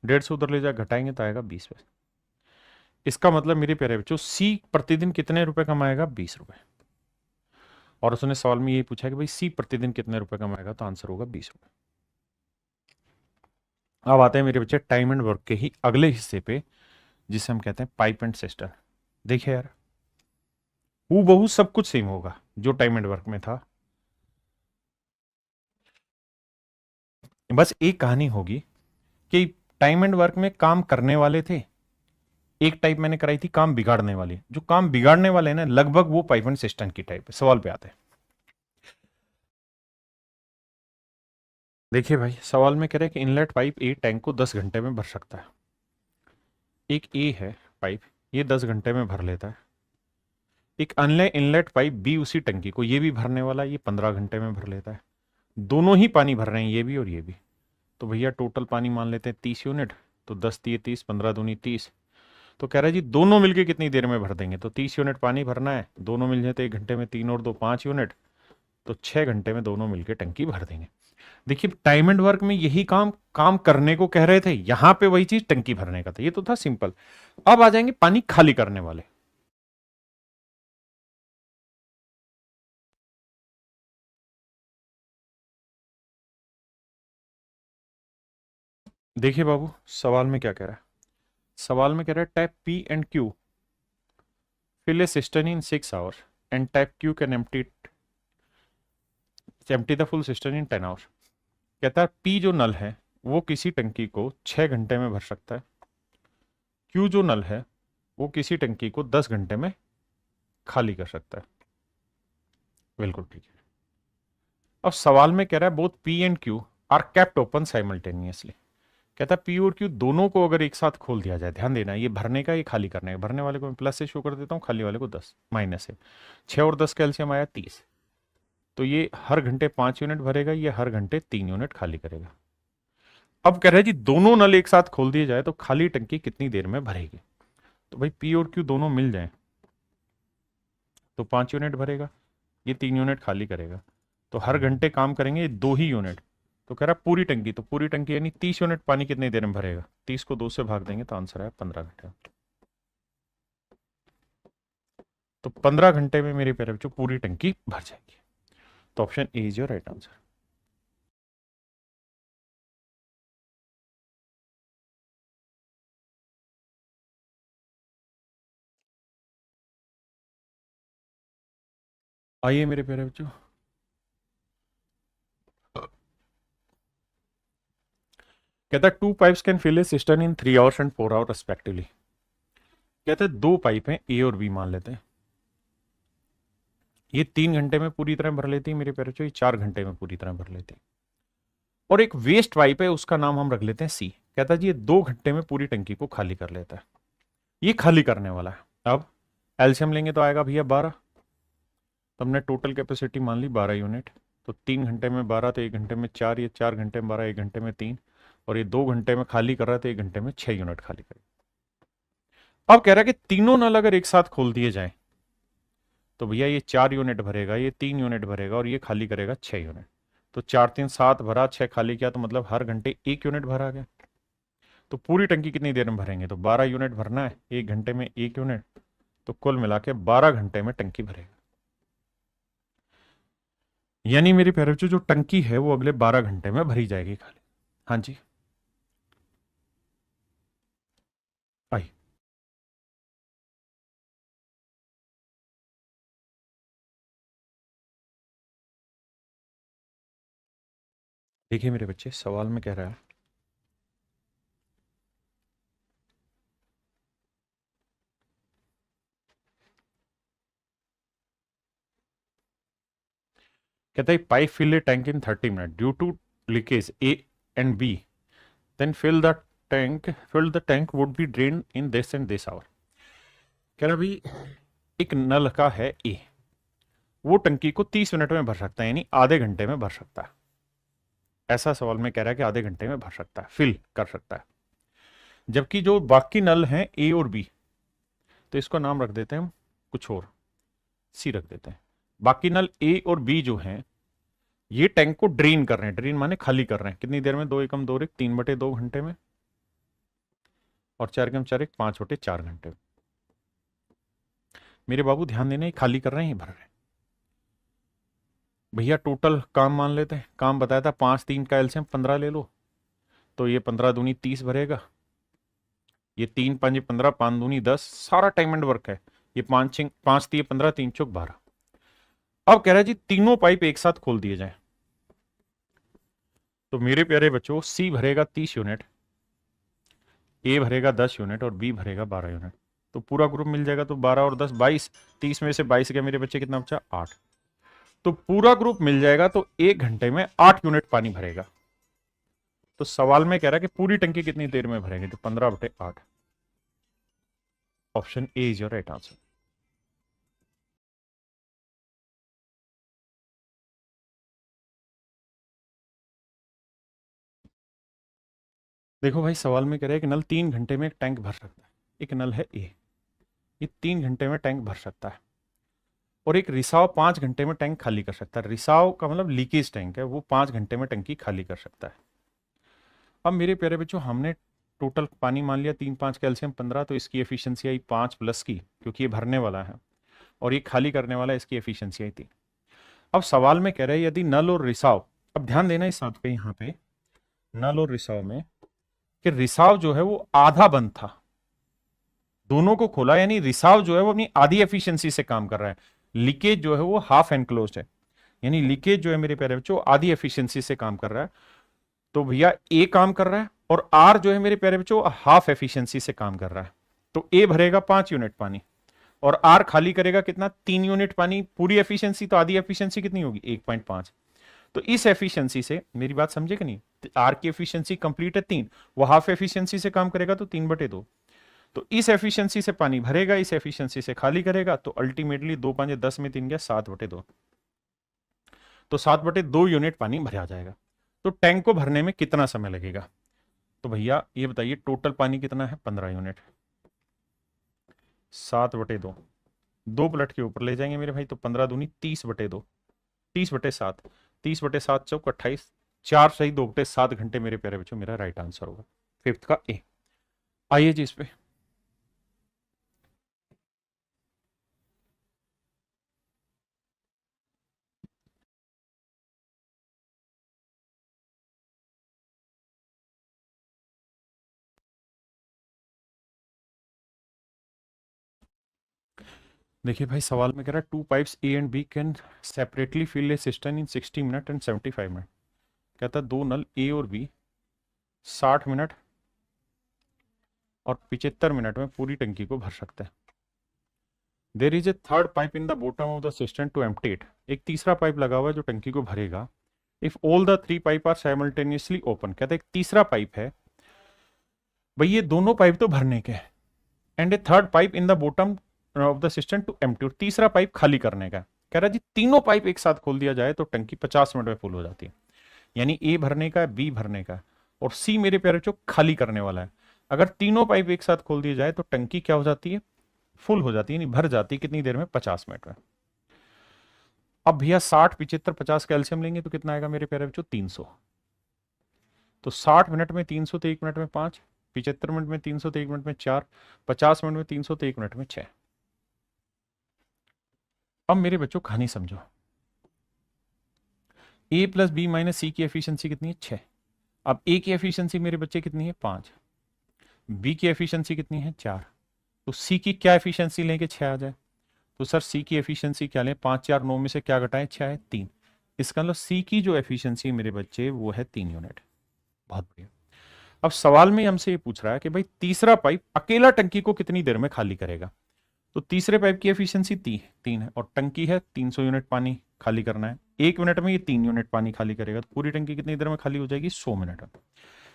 150 उधर ले जा घटाएंगे तो आएगा 20 पैसे। इसका मतलब मेरे प्यारे बच्चों, सी प्रतिदिन कितने रुपए कमाएगा? 20 रुपए। और उसने सवाल में ये पूछा कि भाई सी प्रतिदिन कितने रुपए कमाएगा, तो आंसर होगा 20 रुपए। अब आते हैं मेरे बच्चे टाइम एंड वर्क के ही अगले हिस्से पे, जिसे हम कहते हैं पाइप एंड सिस्टम। देखिए यार, हूबहू सब कुछ सेम होगा जो टाइम एंड वर्क में था, बस एक कहानी होगी कि टाइम एंड वर्क में काम करने वाले थे, एक टाइप मैंने कराई थी काम बिगाड़ने वाले। जो काम बिगाड़ने वाले हैं ना, लगभग वो पाइप एंड सिस्टम की टाइप है। सवाल पे आते हैं। देखिए भाई, सवाल में कह रहे हैं कि इनलेट पाइप ए टैंक को 10 घंटे में भर सकता है। एक ए है पाइप, ये 10 घंटे में भर लेता है। एक अन्य इनलेट पाइप बी उसी टंकी को, ये भी भरने वाला है, ये 15 घंटे में भर लेता है। दोनों ही पानी भर रहे हैं, ये भी और ये भी। तो भैया टोटल पानी मान लेते हैं 30 यूनिट। तो 10 तिये 30, 15 दूनी 30। तो कह रहा है जी दोनों मिलके कितनी देर में भर देंगे। तो 30 यूनिट पानी भरना है, दोनों मिल जाए तो 1 घंटे में, 3 और 2 5 यूनिट, तो 6 घंटे में दोनों मिलके टंकी भर देंगे। देखिए टाइम एंड वर्क में यही काम काम करने को कह रहे थे, यहां पे वही चीज टंकी भरने का था, ये तो था सिंपल। अब आ जाएंगे पानी खाली करने वाले। देखिए बाबू, सवाल में क्या कह रहा है। सवाल में कह रहा है tap P and Q fill a cistern in 6 hours and tap Q can empty the full cistern in 10 hours। कहता है P जो नल है वो किसी टंकी को 6 घंटे में भर सकता है, Q जो नल है वो किसी टंकी को 10 घंटे में खाली कर सकता है। बिल्कुल ठीक है। अब सवाल में कह रहा है both P and Q are kept open simultaneously. कहता है P और Q दोनों को अगर एक साथ खोल दिया जाए, ध्यान देना ये भरने का, ये खाली करने का। भरने वाले को मैं प्लस से शो कर देता हूँ, खाली वाले को 10 माइनस है। 6 और 10 का एलसीएम आया 30। तो ये हर घंटे 5 यूनिट भरेगा, ये हर घंटे 3 यूनिट खाली करेगा। अब कह रहे हैं जी दोनों नल एक साथ खोल दिए जाए तो खाली टंकी कितनी देर में भरेगी। तो भाई P और Q दोनों मिल जाए तो 5 यूनिट भरेगा, ये 3 यूनिट खाली करेगा। तो हर घंटे काम करेंगे 2 ही यूनिट। तो कह रहा पूरी टंकी, तो पूरी टंकी यानी 30 यूनिट पानी कितनी देर में भरेगा। 30 को 2 से भाग देंगे तो आंसर है 15 घंटे। तो 15 घंटे में मेरे प्यारे बच्चों पूरी टंकी भर जाएगी। तो option A is your right answer. आइए मेरे प्यारे बच्चों, कहता है 2 pipes can fill a cistern in 3 hours and 4 hour respectively. कहते हैं 2 पाइप हैं ए और बी मान लेते हैं, ये 3 घंटे में पूरी तरह भर लेती है मेरे प्यारे बच्चों, ये 4 घंटे में पूरी तरह भर लेती है। और एक वेस्ट पाइप है, उसका नाम हम रख लेते हैं सी। कहता है जी ये 2 घंटे में पूरी टंकी को खाली कर लेता है, ये खाली करने वाला है। अब एलसीएम लेंगे तो आएगा भैया 12। तो हमने टोटल कैपेसिटी मान ली 12 यूनिट। तो 3 घंटे में 12, तो 1 घंटे में 4, ये 4 घंटे में 12, 1 घंटे में 3, और ये 2 घंटे में खाली कर रहा है तो 1 घंटे में 6 यूनिट खाली करेगा। अब कह रहा है कि तीनों नल अगर एक साथ खोल दिए जाए तो भैया ये 4 यूनिट भरेगा, ये 3 यूनिट भरेगा और ये खाली करेगा 6 यूनिट। तो 4 3 7 भरा, 6 खाली किया, तो मतलब हर घंटे 1 यूनिट भरा गया। तो पूरी टंकी कितनी देर में भरेंगे, तो 12 यूनिट भरना है, 1 घंटे में 1 यूनिट, तो कुल मिला के 12 घंटे में टंकी भरेगा। यानी मेरे प्यारे बच्चों जो टंकी है वो अगले 12 घंटे में भरी जाएगी खाली। हाँ जी आई। देखिए मेरे बच्चे, सवाल में कह रहा है कहता है pipe fill a tank in 30 minute due to leakage A and B, then fill the tank would be drained in this and this hour। कह रहा भाई एक नल का है ए, वो टंकी को 30 मिनट में भर सकता है, यानी आधे घंटे में भर सकता है। ऐसा सवाल में कह रहा है कि आधे घंटे में भर सकता है, फिल कर सकता है। जबकि जो बाकी नल हैं ए और बी, तो इसको नाम रख देते हैं हम कुछ और, सी रख देते हैं। बाकी नल ए और बी जो हैं ये टैंक को ड्रेन कर रहे हैं, ड्रेन माने खाली कर रहे हैं, कितनी देर में, 2 एकम 2 3 बटे 2 घंटे में, और 4 एकम 4 5 बटे 4 घंटे में। मेरे बाबू ध्यान देने, खाली कर रहे हैं, भर रहे हैं। भैया टोटल काम मान लेते हैं, काम बताया था 5 3 का एलसीएम 15 ले लो, तो ये 15 दूनी 30 भरेगा, ये 3 5 15, 5 दूनी 10, सारा टाइम एंड वर्क है। ये 5 5 3 15, 3 चौक 12। अब कह रहा है जी तीनों पाइप एक साथ खोल दिए जाए तो मेरे प्यारे बच्चों सी भरेगा 30 यूनिट, ए भरेगा 10 यूनिट और बी भरेगा 12 यूनिट। तो पूरा ग्रुप मिल जाएगा, तो 12 और 10 22, 30 में से 22 गया मेरे बच्चे, कितना बचा 8। तो पूरा ग्रुप मिल जाएगा तो 1 घंटे में 8 यूनिट पानी भरेगा। तो सवाल में कह रहा है कि पूरी टंकी कितनी देर में भरेगी, तो 15/8। Option A is your right answer. देखो भाई, सवाल में कह रहा है कि नल 3 घंटे में एक टैंक भर सकता है। एक नल है ए, ये 3 घंटे में टैंक भर सकता है, और एक रिसाव 5 घंटे में टैंक खाली कर सकता है। रिसाव का मतलब लीकेज टैंक है, वो 5 घंटे में टंकी खाली कर सकता है। अब मेरे प्यारे बच्चों, हमने टोटल पानी मान लिया 3 5 कैल्शियम 15, तो इसकी एफिशिएंसी आई 5 प्लस की, क्योंकि ये भरने वाला है और ये खाली करने वाला है, इसकी एफिशिएंसी आई 3। अब सवाल में कह रहे हैं यदि नल और रिसाव, अब ध्यान देना इस बात पे यहाँ पे, नल और रिसाव में, कि रिसाव जो है वो आधा बंद था, दोनों को खोला, यानी रिसाव जो है वो अपनी आधी एफिशिएंसी से काम कर रहा है, लीकेज जो है वो हाफ एनक्लोज्ड है, यानी लीकेज जो है मेरे प्यारे बच्चों आधी एफिशिएंसी से काम कर रहा है। तो भैया ए काम कर रहा है और आर जो है मेरे प्यारे बच्चों हाफ एफिशिएंसी से काम कर रहा है। तो ए भरेगा 5 यूनिट पानी और आर खाली करेगा कितना, 3 यूनिट पानी। पूरी एफिशिएंसी, तो आधी एफिशिएंसी कितनी होगी, 1.5। तो इस एफिशिएंसी से, मेरी बात समझे कि नहीं, आर की एफिशिएंसी कंप्लीट है 3, वो हाफ एफिशिएंसी से काम करेगा तो 3/2। तो इस एफिशिएंसी से पानी भरेगा, इस एफिशिएंसी से खाली करेगा, तो अल्टीमेटली 2 5 10 में 3 गया 7/2। तो 7/2 यूनिट पानी भरा जाएगा। तो टैंक को भरने में कितना समय लगेगा, तो भैया ये बताइए टोटल पानी कितना है, 15 यूनिट। 7/2, 2 पलट के ऊपर ले जाएंगे मेरे भाई, तो 15 दूनी 30/2, 30/7, 30/7 चौक 28, 4 सही 2/7 घंटे मेरे प्यारे बच्चों मेरा राइट आंसर होगा, फिफ्थ का ए। आइए जी इस पे। देखिए भाई, सवाल में कह रहा है 2 pipes A and B can separately fill a system in 60 minute and 75 minute. कहता है 2 नल ए और बी 60 मिनट और 75 मिनट में पूरी टंकी को भर सकते हैं। There is a third pipe in the bottom of the system to empty it. एक तीसरा पाइप लगा हुआ है जो टंकी को भरेगा। If all the 3 pipe are simultaneously open, कहते हैं एक तीसरा पाइप है, भाई ये दोनों पाइप तो भरने के हैं, and a third pipe in the bottom of the system to empty, तीसरा पाइप खाली करने का। कह रहा जी तीनों पाइप एक साथ खोल दिया जाए तो टंकी 50 मिनट में फुल हो जाती है, यानी ए भरने का, बी भरने का और सी मेरे प्यारे बच्चों खाली करने वाला है। अगर तीनों पाइप एक साथ खोल दिए जाए तो टंकी क्या हो जाती है, फुल हो जाती है, यानी भर जाती है। कितनी देर में, 50 मिनट में। अब भैया 60 75 50 कैल्शियम लेंगे तो कितना आएगा मेरे प्यारे बच्चों, 300। तो 60 मिनट में 300 तो 1 मिनट में 5, 75 मिनट में 300 तो 1 मिनट में 4, 50 मिनट में 300 तो 1 मिनट में 6। अब मेरे बच्चों कहानी समझो, ए प्लस बी माइनस सी की एफिशिएंसी कितनी है, 6। अब ए की एफिशिएंसी मेरे बच्चे कितनी है, 5। बी की एफिशिएंसी कितनी है, 4। तो सी की क्या एफिशिएंसी लें कि 6 आ जाए, तो सर सी की एफिशिएंसी क्या लें, 5 4 9 में से क्या घटाएं, 6 है 3। इसका मतलब सी की जो एफिशिएंसी है मेरे बच्चे वो है 3 यूनिट। बहुत बढ़िया। अब सवाल में हमसे ये पूछ रहा है कि भाई तीसरा पाइप अकेला टंकी को कितनी देर में खाली करेगा। तो तीसरे पाइप की एफिशिएंसी 3 है और टंकी है 300 यूनिट पानी खाली करना है। 1 मिनट में ये 3 यूनिट पानी खाली करेगा, तो पूरी टंकी कितनी देर में खाली हो जाएगी, 100 मिनट में।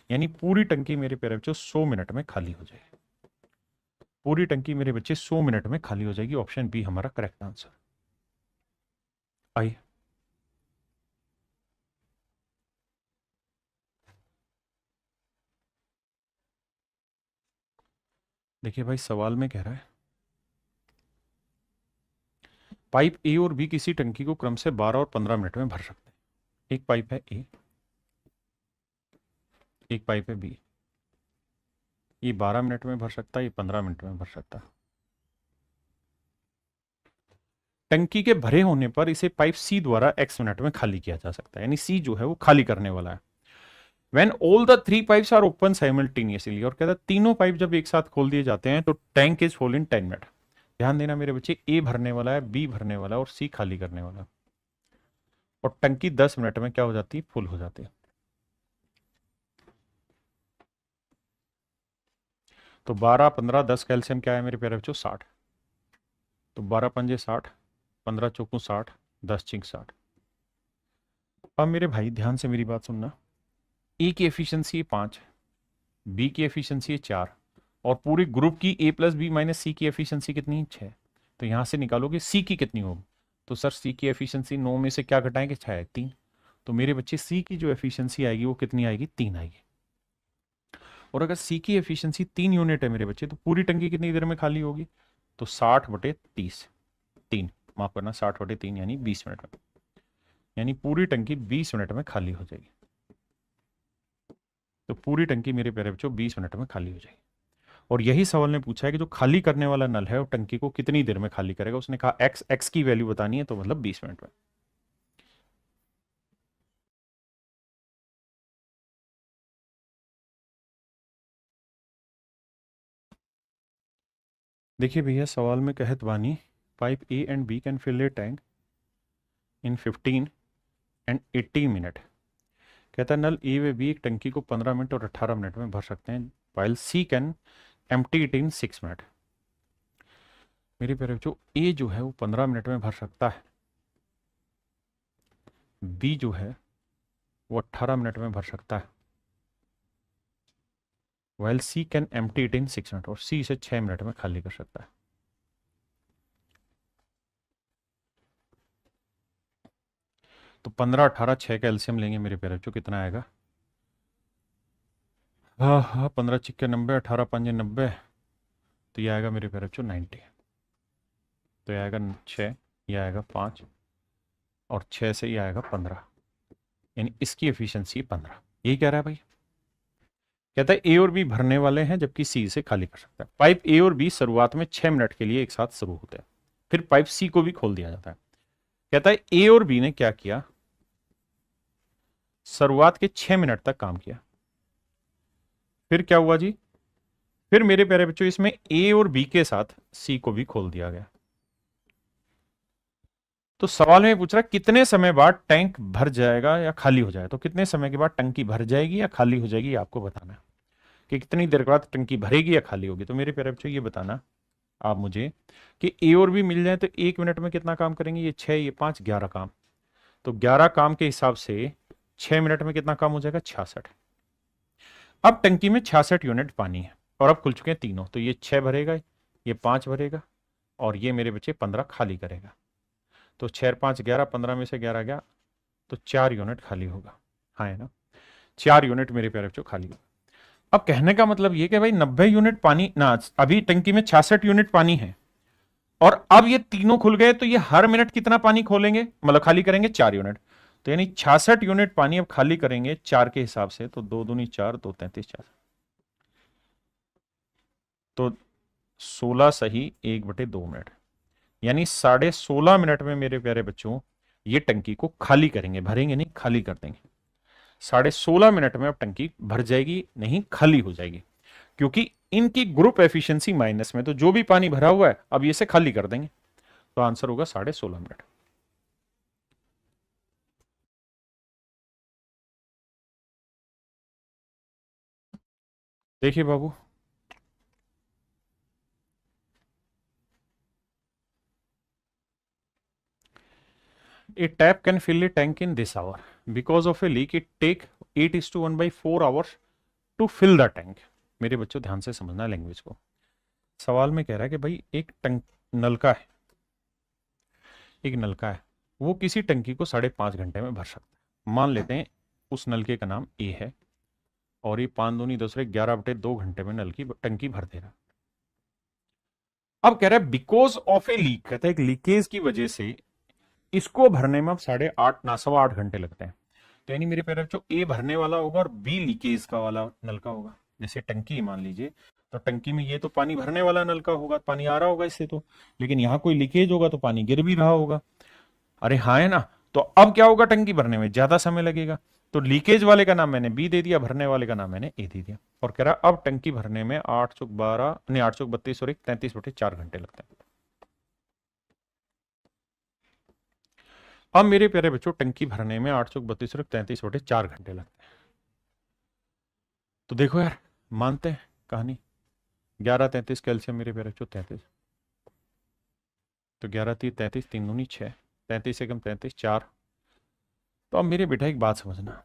यानी पूरी टंकी मेरे प्यारे बच्चों 100 मिनट में खाली हो जाएगी। पूरी टंकी मेरे बच्चे 100 मिनट में खाली हो जाएगी। ऑप्शन बी हमारा करेक्ट आंसर। आइए, देखिए भाई, सवाल में कह रहा है पाइप ए और बी किसी टंकी को क्रम से 12 और 15 मिनट में भर सकते हैं। एक पाइप है ए, एक पाइप है बी। ये 12 मिनट में भर सकता है, ये 15 मिनट में भर सकता है। टंकी के भरे होने पर इसे पाइप सी द्वारा x मिनट में खाली किया जा सकता है, यानी सी जो है वो खाली करने वाला है। When all the 3 pipes are open simultaneously, और कहता है तीनों पाइप जब एक साथ खोल दिए जाते हैं तो tank is full in 10 minute. ध्यान देना मेरे बच्चे, ए भरने वाला है, बी भरने वाला है और सी खाली करने वाला है, और टंकी 10 मिनट में क्या हो जाती है, फुल हो जाती है। तो 12 15 10 कैल्शियम क्या है मेरे प्यारे बच्चों, 60। तो 12 पंजे 60, 15 चौकू 60, 10 चिंक 60। अब मेरे भाई ध्यान से मेरी बात सुनना, ए की एफिशिएंसी 5, बी की एफिशिएंसी 4 और पूरे ग्रुप की ए प्लस बी माइनस सी की एफिशिएंसी कितनी है? 6। तो यहां से निकालोगे सी की कितनी होगी? तो सर सी की एफिशिएंसी 9 में से क्या घटाएंगे? 6 है, 3। तो मेरे बच्चे सी की जो एफिशिएंसी आएगी वो कितनी आएगी? 3 आएगी। और अगर सी की एफिशिएंसी 3 यूनिट है मेरे बच्चे, तो पूरी टंकी कितनी देर में खाली होगी? तो 60/30, 3, माफ करना, 60/3 यानी 20 मिनट में, यानी पूरी टंकी 20 मिनट में खाली हो जाएगी। तो पूरी टंकी मेरे प्यारे बच्चों 20 मिनट में खाली हो जाएगी। और यही सवाल ने पूछा है कि जो खाली करने वाला नल है वो टंकी को कितनी देर में खाली करेगा। उसने कहा एक्स की वैल्यू बतानी है, तो मतलब 20 मिनट में। देखिए भैया, सवाल में कहत बानी pipe A and B can fill a tank in 15 and 80 minute. कहता है नल ए व बी एक टंकी को 15 मिनट और 18 मिनट में भर सकते हैं, while C can empty it in 6 minute. मेरे प्यारे बच्चों, ए जो है वो 15 मिनट में भर सकता है, बी जो है वो 18 मिनट में भर सकता है, while C can empty it in 6 minute, और सी इसे 6 मिनट में खाली कर सकता है। तो 15 18 6 का एलसीएम लेंगे मेरे प्यारे बच्चों, कितना आएगा? हाँ हाँ, 15 छिक्के 90, 18 पंजे 90, तो ये आएगा मेरे प्यारे बच्चों 90। तो ये आएगा 6, ये आएगा 5, और 6 से ये आएगा 15, यानी इसकी एफिशिएंसी 15। यही कह रहा है भाई। कहता है ए और बी भरने वाले हैं जबकि सी इसे खाली कर सकता है। पाइप ए और बी शुरुआत में 6 मिनट के लिए एक साथ शुरू होते हैं, फिर पाइप सी को भी खोल दिया जाता है। कहता है ए और बी ने क्या किया? शुरुआत के 6 मिनट तक काम किया, फिर क्या हुआ जी? फिर मेरे प्यारे बच्चों इसमें ए और बी के साथ सी को भी खोल दिया गया। तो सवाल में पूछ रहा है कितने समय बाद टैंक भर जाएगा या खाली हो जाएगा। तो कितने समय के बाद टंकी भर जाएगी या खाली हो जाएगी, आपको बताना है कि कितनी देर के बाद टंकी भरेगी या खाली होगी। तो मेरे प्यारे बच्चों ये बताना आप मुझे कि ए और बी मिल जाए तो 1 मिनट में कितना काम करेंगे? ये 6, ये 5, 11 काम। तो 11 काम के हिसाब से 6 मिनट में कितना काम हो जाएगा? 66। अब टंकी में 66 यूनिट पानी है और अब खुल चुके हैं तीनों, तो ये 6 भरेगा, ये 5 भरेगा, और ये मेरे बच्चे 15 खाली करेगा। तो 6 5 11, 15 में से 11 गया, तो 4 यूनिट खाली होगा। हाँ है ना, 4 यूनिट मेरे प्यारे बच्चों खाली होगा। अब कहने का मतलब ये कि भाई 90 यूनिट पानी ना, अभी टंकी में 66 यूनिट पानी है और अब ये तीनों खुल गए, तो ये हर मिनट कितना पानी खोलेंगे, मतलब खाली करेंगे? 4 यूनिट। तो यानी 66 यूनिट पानी अब खाली करेंगे 4 के हिसाब से, तो 2 दूनी 4, 2 33 4, तो 16 सही 1/2 मिनट, यानी 16.5 मिनट में मेरे प्यारे बच्चों ये टंकी को खाली करेंगे, भरेंगे नहीं, खाली कर देंगे। 16.5 मिनट में अब टंकी भर जाएगी, नहीं खाली हो जाएगी, क्योंकि इनकी ग्रुप एफिशिएंसी माइनस में, तो जो भी पानी भरा हुआ है अब ये से खाली कर देंगे। तो आंसर होगा 16.5 मिनट। देखिए बाबू, a tap can fill a tank in this hour. Because of a leak, it take 8:1/4 hours to fill the tank. मेरे बच्चों ध्यान से समझना लैंग्वेज को। सवाल में कह रहा है कि भाई एक नलका है, एक नलका है, वो किसी टंकी को 5.5 घंटे में भर सकता है। मान लेते हैं उस नलके का नाम ए है और ये 5 दूनी 11/2 घंटे में नल की टंकी भर दे रहा। अब कह रहा है बिकॉज ऑफ ए लीक, कहता है एक लीकेज की वजह से इसको भरने में अब 8.5 ना 8.25 घंटे लगते हैं। तो यानी मेरे प्यारे बच्चों ए भरने वाला होगा और बी लीकेज का वाला नलका होगा। जैसे टंकी मान लीजिए, तो टंकी में ये तो पानी भरने वाला नलका होगा, पानी आ रहा होगा इससे, तो लेकिन यहां कोई लीकेज होगा तो पानी गिर भी रहा होगा। अरे हाँ है ना, तो अब क्या होगा, टंकी भरने में ज्यादा समय लगेगा। तो लीकेज वाले का नाम मैंने बी दे दिया, भरने वाले का नाम मैंने ए दे दिया, और कह रहा अब टंकी भरने में 8 चौक 12 नहीं 8 चौक 32 और 33/4 घंटे लगते हैं। अब मेरे प्यारे बच्चों टंकी भरने में 8 चौक 32 और 33/4 घंटे लगते हैं। तो देखो यार, मानते हैं कहानी, 11 33 कैल्शियम मेरे प्यारे बच्चों 33, तो 11 3 33, 3 दूनी 6, 33 एकम 33 4। तो अब मेरे बेटा एक बात समझना,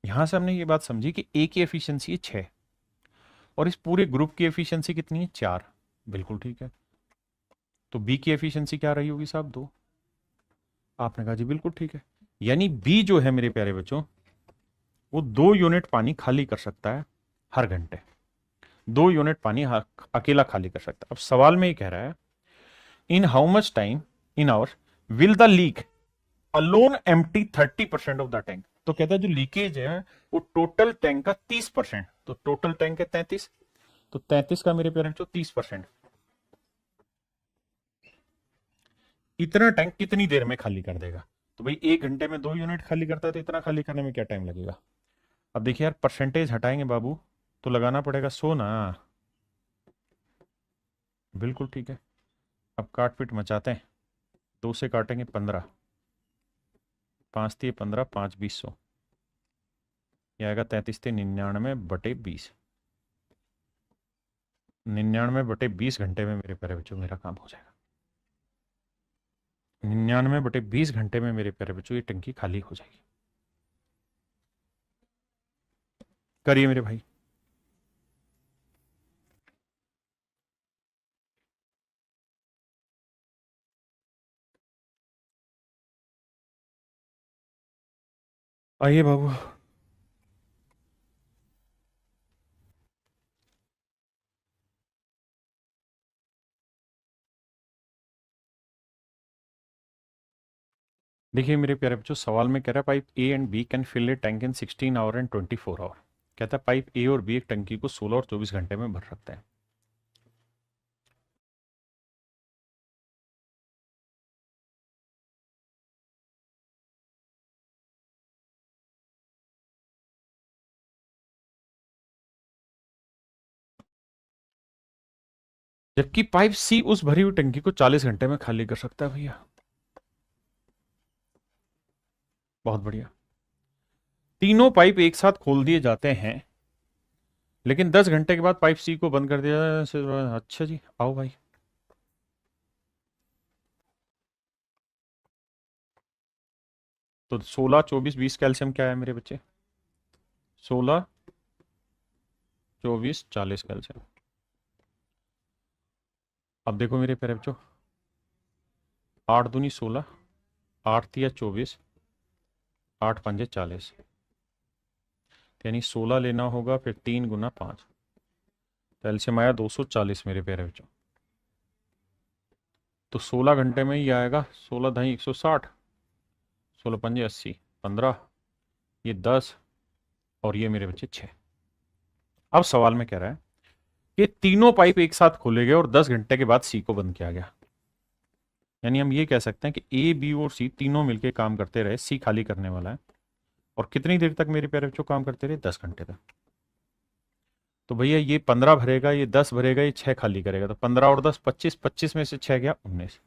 यहां से हमने ये बात समझी कि ए की एफिशिएंसी है 6 और इस पूरे ग्रुप की एफिशिएंसी कितनी है 4। बिल्कुल ठीक है। तो बी की एफिशिएंसी क्या रही होगी साहब 2। आपने कहा जी बिल्कुल ठीक है। यानी बी जो है मेरे प्यारे बच्चों वो 2 यूनिट पानी खाली कर सकता है हर घंटे। 2 यूनिट पानी अकेला खाली कर सकता है। अब सवाल में ये कह रहा है in how much time in hour will the leak alone empty 30% of the tank. तो कहता है जो लीकेज है वो टोटल टैंक का 30%। तो टोटल टैंक है 33, तो 33 का मेरे पेरेंट्स 30%। इतना टैंक कितनी देर में खाली कर देगा? तो भाई 1 घंटे में 2 यूनिट खाली करता है तो इतना खाली करने में क्या टाइम लगेगा? अब देखिए यार परसेंटेज हटाएंगे बाबू तो लगाना पड़ेगा 100 ना। बिल्कुल ठीक है। अब काट पीट मचाते हैं। 2 से काटेंगे 15, 5 दिए 15, 5 20 100। यह आएगा 33 × 99 / 20। 99/20 घंटे में मेरे प्यारे बच्चों मेरा काम हो जाएगा। 99/20 घंटे में मेरे प्यारे बच्चों ये टंकी खाली हो जाएगी। करिए मेरे भाई। आइए बाबू। देखिए मेरे प्यारे बच्चों सवाल में कह रहा है pipe A and B can fill a tank in 16 hour and 24 hour. कहता है पाइप ए और बी एक टंकी को 16 और 24 घंटे में भर सकते हैं। जबकि पाइप सी उस भरी हुई टंकी को 40 घंटे में खाली कर सकता है भैया। बहुत बढ़िया। तीनों पाइप एक साथ खोल दिए जाते हैं लेकिन 10 घंटे के बाद पाइप सी को बंद कर दिया जाए। अच्छा जी आओ भाई। तो 16 24 20 कैल्शियम क्या है मेरे बच्चे? 16 24 40 कैल्शियम। अब देखो मेरे प्यारे बच्चों 8 दूनी 16, 8 तिया 24, 8 पंजे 40। यानी 16 लेना होगा फिर 3 × 5। तो एलसीएम आया 240 मेरे प्यारे बच्चों। तो 16 घंटे में ही आएगा 16 ढाई 160, 16 पंजे 80, 15, ये 10 और ये मेरे बच्चे 6। अब सवाल में कह रहा है कि तीनों पाइप एक साथ खोले गए और 10 घंटे के बाद सी को बंद किया गया। यानी हम ये कह सकते हैं कि ए बी और सी तीनों मिलकर काम करते रहे। सी खाली करने वाला है और कितनी देर तक मेरे प्यारे बच्चों काम करते रहे? 10 घंटे तक। तो भैया ये 15 भरेगा, ये 10 भरेगा, ये 6 खाली करेगा। तो 15 और 10 25, 25 में से 6 गया 19।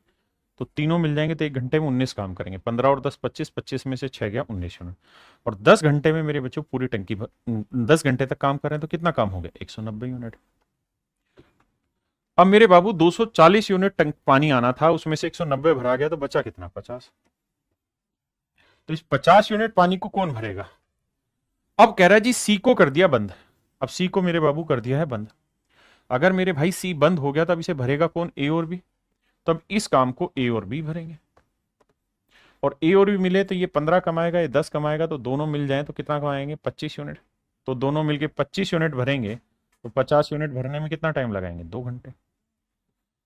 तो तीनों मिल जाएंगे तो 1 घंटे में 19 काम करेंगे। 15 और 10 25, 25 में से 6 गया 19 यूनिट। और 10 घंटे में मेरे बच्चों पूरी टंकी 10 घंटे तक काम कर रहे हैं तो कितना काम हो गया? 190 यूनिट। अब मेरे बाबू 240 यूनिट टंक पानी आना था, उसमें से 190 भरा गया तो बचा कितना? 50। तो इस 50 यूनिट पानी को कौन भरेगा? अब कह रहा है जी सी को कर दिया बंद। अब सी को मेरे बाबू कर दिया है बंद। अगर मेरे भाई सी बंद हो गया तब इसे भरेगा कौन? ए और बी। तब इस काम को ए और बी भरेंगे और ए और बी मिले तो ये 15 कमाएगा, ये 10 कमाएगा, तो दोनों मिल जाए तो कितना कमाएंगे? 25 यूनिट। तो दोनों मिलके 25 यूनिट भरेंगे तो 50 यूनिट भरने में कितना टाइम लगाएंगे? 2 घंटे।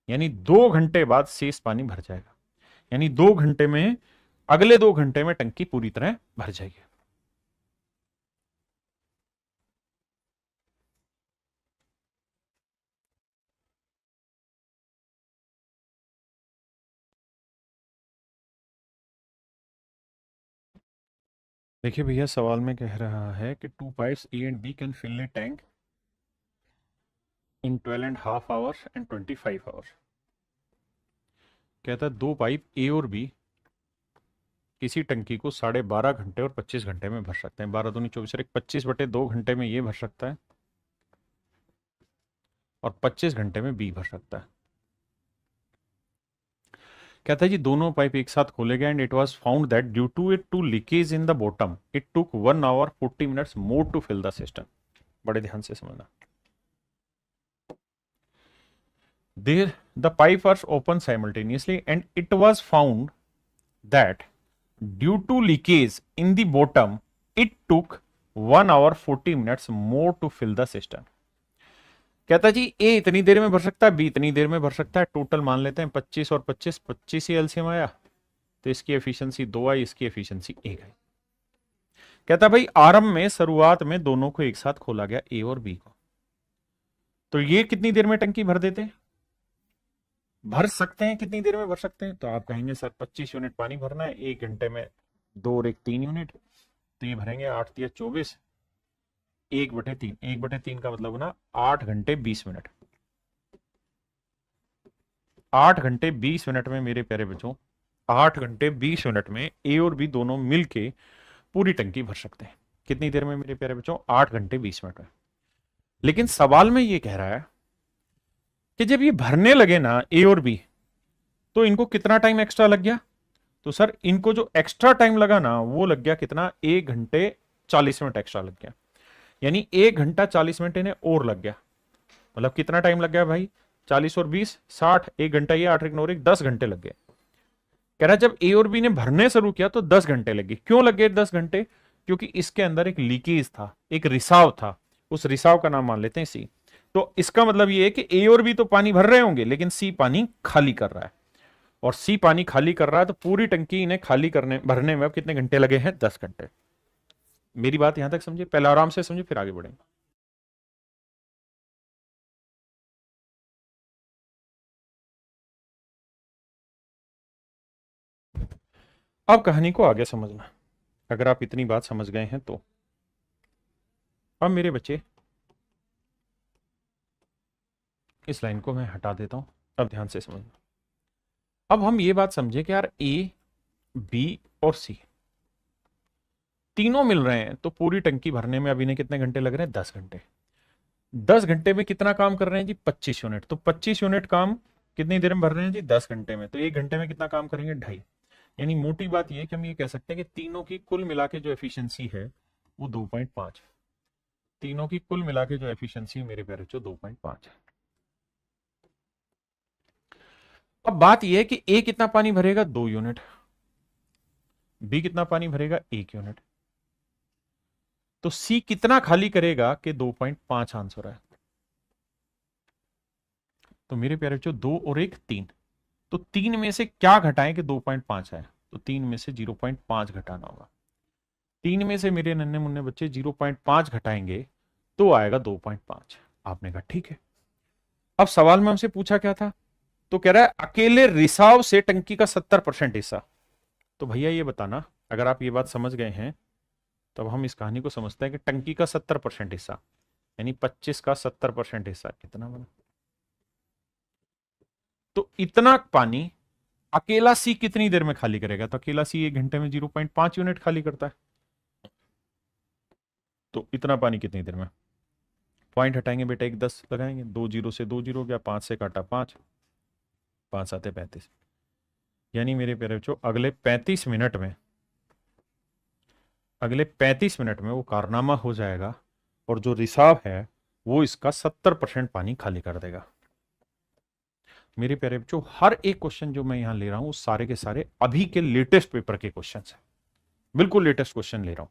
यानी 2 घंटे बाद शेष पानी भर जाएगा। यानी 2 घंटे में, अगले 2 घंटे में टंकी पूरी तरह भर जाएगी। देखिए भैया सवाल में कह रहा है कि 2 pipes A and B can fill a tank in 12.5 hours and 25 hours. कहता है 2 पाइप ए और बी किसी टंकी को 12.5 घंटे और 25 घंटे में भर सकते हैं। 12 दूनी 24 और 25/2 घंटे में ये भर सकता है और 25 घंटे में बी भर सकता है। कहता है जी दोनों पाइप एक साथ खोले गए and it was found that due to it to leakage in the bottom it took 1 hour 40 minutes more to fill the system. बड़े ध्यान से समझना। There the pipe was open simultaneously and it was found that due to leakage in the bottom it took 1 hour 40 minutes more to fill the system. कहता जी ए इतनी देर में भर सकता है, बी इतनी देर में भर सकता है, टोटल मान लेते हैं 25 और 25, 25 ही एलसीएम आया, तो इसकी एफिशिएंसी 2 आई, इसकी एफिशिएंसी 1 आई। कहता भाई आरंभ में शुरुआत में दोनों को एक साथ खोला गया, ए और बी को, तो ये कितनी देर में टंकी भर देते हैं, भर सकते हैं, कितनी देर में भर सकते हैं? तो आप कहेंगे सर 25 यूनिट पानी भरना है, 1 घंटे में 2 और 1 3 यूनिट, तो ये भरेंगे 8 या 24, 1/3, 1/3 का मतलब ना 8 घंटे 20 मिनट, 8 घंटे 20 मिनट में मेरे प्यारे बच्चों, 8 घंटे 20 मिनट में ए और बी दोनों मिलके पूरी टंकी भर सकते हैं। कितनी देर में मेरे प्यारे बच्चों? 8 घंटे 20 मिनट में। लेकिन सवाल में ये कह रहा है कि जब ये भरने लगे ना ए और बी, तो इनको कितना टाइम एक्स्ट्रा लग गया? तो सर इनको जो एक्स्ट्रा टाइम लगा ना वो लग गया कितना? 1 घंटे 40 मिनट एक्स्ट्रा लग गया, यानी 1 घंटा 40 मिनट इन्हें और लग गया। मतलब कितना टाइम लग गया भाई? 40 और 20 60, 1 घंटा ये, 8 और 1 10 घंटे लग गए। कह रहा जब ए और बी ने भरने शुरू किया तो 10 घंटे लगे। क्यों लगे 10 घंटे? क्योंकि इसके अंदर एक लीकेज था, एक रिसाव था, उस रिसाव का नाम मान लेते हैं सी। तो इसका मतलब ये है कि ए और बी तो पानी भर रहे होंगे लेकिन सी पानी खाली कर रहा है, और सी पानी खाली कर रहा है, तो पूरी टंकी इन्हें खाली करने भरने में अब कितने घंटे लगे हैं? 10 घंटे। मेरी बात यहां तक समझे? पहले आराम से समझे फिर आगे बढ़ेंगे। अब कहानी को आगे समझना, अगर आप इतनी बात समझ गए हैं तो। अब मेरे बच्चे इस लाइन को मैं हटा देता हूं, अब ध्यान से समझना। अब हम ये बात समझे कि यार ए बी और सी तीनों मिल रहे हैं, तो पूरी टंकी भरने में अभी ने कितने घंटे लग रहे हैं? 10 घंटे। 10 घंटे में कितना काम कर रहे हैं जी? 25 यूनिट। तो 25 यूनिट काम कितनी देर में भर रहे हैं जी? 10 घंटे में। तो 1 घंटे में कितना काम करेंगे? 2.5। यानी मोटी बात यह कि हम ये कह सकते हैं कि तीनों की कुल मिला के जो एफिशिएंसी है वो 2.5। तीनों की कुल मिला के जो एफिशिएंसी मेरे प्यारे बच्चों 2.5 है। अब बात यह है कि ए कितना पानी भरेगा? 2 यूनिट। बी कितना पानी भरेगा? 1 यूनिट। तो सी कितना खाली करेगा कि 2.5 आंसर है। तो मेरे प्यारे बच्चों 2 और 1 3, तो 3 में से क्या घटाएं कि 2.5 है? तो 3 में से 0.5 घटाना होगा। 3 में से मेरे नन्हे मुन्ने बच्चे 0.5 घटाएंगे तो आएगा 2.5। आपने कहा ठीक है। अब सवाल में हमसे पूछा क्या था? तो कह रहा है अकेले रिसाव से टंकी का 70% हिस्सा। तो भैया ये बताना, अगर आप ये बात समझ गए हैं तब हम इस कहानी को समझते हैं कि टंकी का 70% हिस्सा यानी 25 का 70% हिस्सा कितना बना? तो इतना पानी अकेला सी कितनी देर में खाली करेगा? तो अकेला सी 1 घंटे में 0.5 यूनिट खाली करता है, तो इतना पानी कितनी देर में? पॉइंट हटाएंगे बेटा, 1 10 लगाएंगे, 2 जीरो से 2 जीरो गया, 5 से काटा 5, 5 आते 35। यानी मेरे प्यारे बच्चों अगले 35 मिनट में, अगले 35 मिनट में वो कारनामा हो जाएगा और जो रिसाव है वो इसका 70% पानी खाली कर देगा। मेरे प्यारे बच्चों हर एक क्वेश्चन जो मैं यहां ले रहा हूं सारे के सारे अभी के लेटेस्ट पेपर के क्वेश्चन है, बिल्कुल लेटेस्ट क्वेश्चन ले रहा हूं।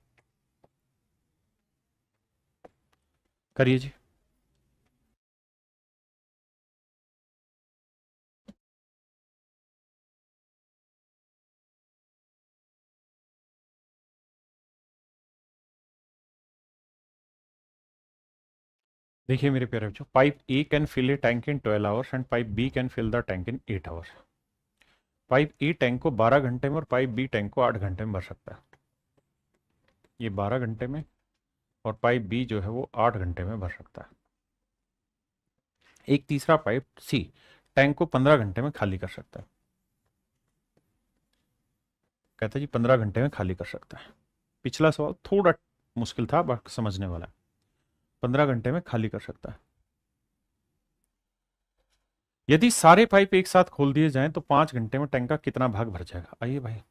करिए जी। देखिए मेरे प्यारे बच्चों, pipe A can fill a tank in 12 hours and pipe B can fill the tank in 8 hours. Pipe A tank को 12 घंटे में और पाइप बी टैंक को 8 घंटे में भर सकता है। ये 12 घंटे में और पाइप बी जो है वो 8 घंटे में भर सकता है। एक तीसरा पाइप सी टैंक को 15 घंटे में खाली कर सकता है। कहता है जी 15 घंटे में खाली कर सकता है। पिछला सवाल थोड़ा मुश्किल था, बाकी समझने वाला है। 15 घंटे में खाली कर सकता है। यदि सारे पाइप एक साथ खोल दिए जाएं तो 5 घंटे में टैंक का कितना भाग भर जाएगा? आइए भाई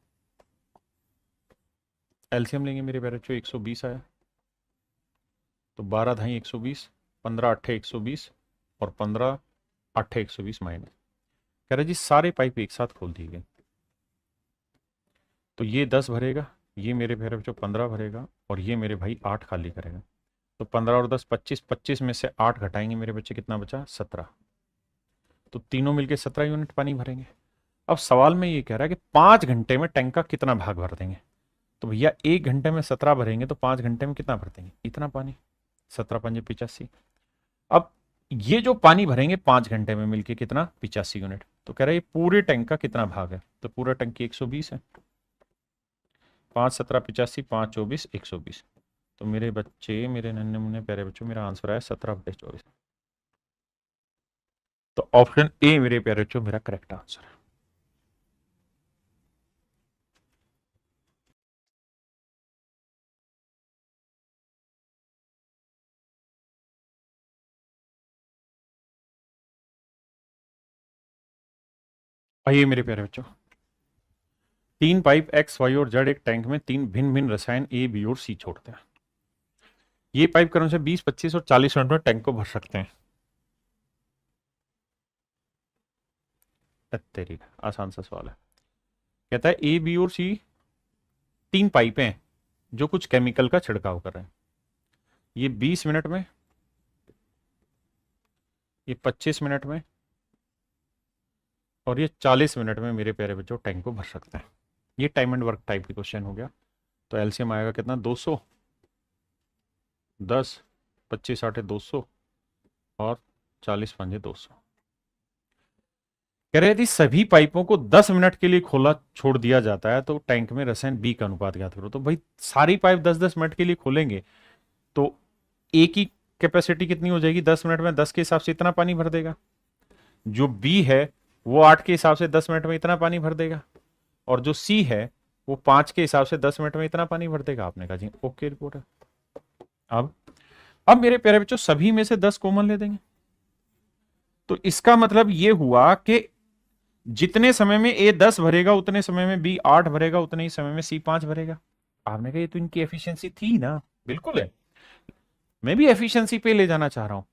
एलसीएम लेंगे मेरे प्यारे बच्चों। 120 आया तो 12 धाई 120, 15 अट्ठे 120 और 15 अट्ठे 120 माइनस। कह रहे जी सारे पाइप एक साथ खोल दिए गए तो ये 10 भरेगा, ये मेरे प्यारे बच्चों 15 भरेगा और ये मेरे भाई 8 खाली करेगा। तो 15 और 10 25, 25 में से 8 घटाएंगे मेरे बच्चे, कितना बचा? 17। तो तीनों मिलके 17 यूनिट पानी भरेंगे। अब सवाल में ये कह रहा है कि 5 घंटे में टैंक का कितना भाग भर देंगे? तो भैया 1 घंटे में 17 भरेंगे तो 5 घंटे में कितना भर देंगे? इतना पानी। 17 पंजे 85। अब ये जो पानी भरेंगे 5 घंटे में मिलके कितना? 85 यूनिट। तो कह रहा है ये पूरे टैंक का कितना भाग है? तो पूरा टंकी 120 है। 5 17 85, 5 24 120। तो मेरे बच्चे, मेरे नन्हे मुन्ने प्यारे बच्चों, मेरा आंसर है 17/24। तो ऑप्शन ए मेरे प्यारे बच्चों मेरा करेक्ट आंसर है। आइए मेरे प्यारे बच्चों, 3 पाइप एक्स वाई और जेड एक टैंक में 3 भिन्न रसायन ए बी और सी छोड़ते हैं। ये पाइप क्रम से 20 25 और 40 मिनट में टैंक को भर सकते हैं। तेरी आसान सा सवाल है। कहता है ए बी और सी 3 पाइपें हैं जो कुछ केमिकल का छिड़काव कर रहे हैं। ये 20 मिनट में, ये 25 मिनट में और ये 40 मिनट में मेरे प्यारे बच्चों टैंक को भर सकते हैं। ये टाइम एंड वर्क टाइप की क्वेश्चन हो गया। तो एलसीएम आएगा कितना? 200, 10, 25 आठे 200 और 40 पंजे 200। कह रहे यदि सभी पाइपों को 10 मिनट के लिए खोला छोड़ दिया जाता है तो टैंक में रसायन बी का अनुपात ज्ञात करो। तो भाई सारी पाइप 10-10 मिनट के लिए खोलेंगे तो ए की कैपेसिटी कितनी हो जाएगी? 10 मिनट में 10 के हिसाब से इतना पानी भर देगा। जो बी है वो 8 के हिसाब से 10 मिनट में इतना पानी भर देगा और जो सी है वो 5 के हिसाब से 10 मिनट में इतना पानी भर देगा। आपने कहा जी ओके रिपोर्ट है। अब अब मेरे प्यारे बच्चों सभी में से 10 कॉमन ले देंगे तो इसका मतलब ये हुआ कि जितने समय में ए 10 भरेगा उतने समय में बी 8 भरेगा, उतने ही समय में सी 5 भरेगा। आपने कहा ये तो इनकी एफिशिएंसी थी ना। बिल्कुल है, मैं भी एफिशिएंसी पे ले जाना चाह रहा हूं,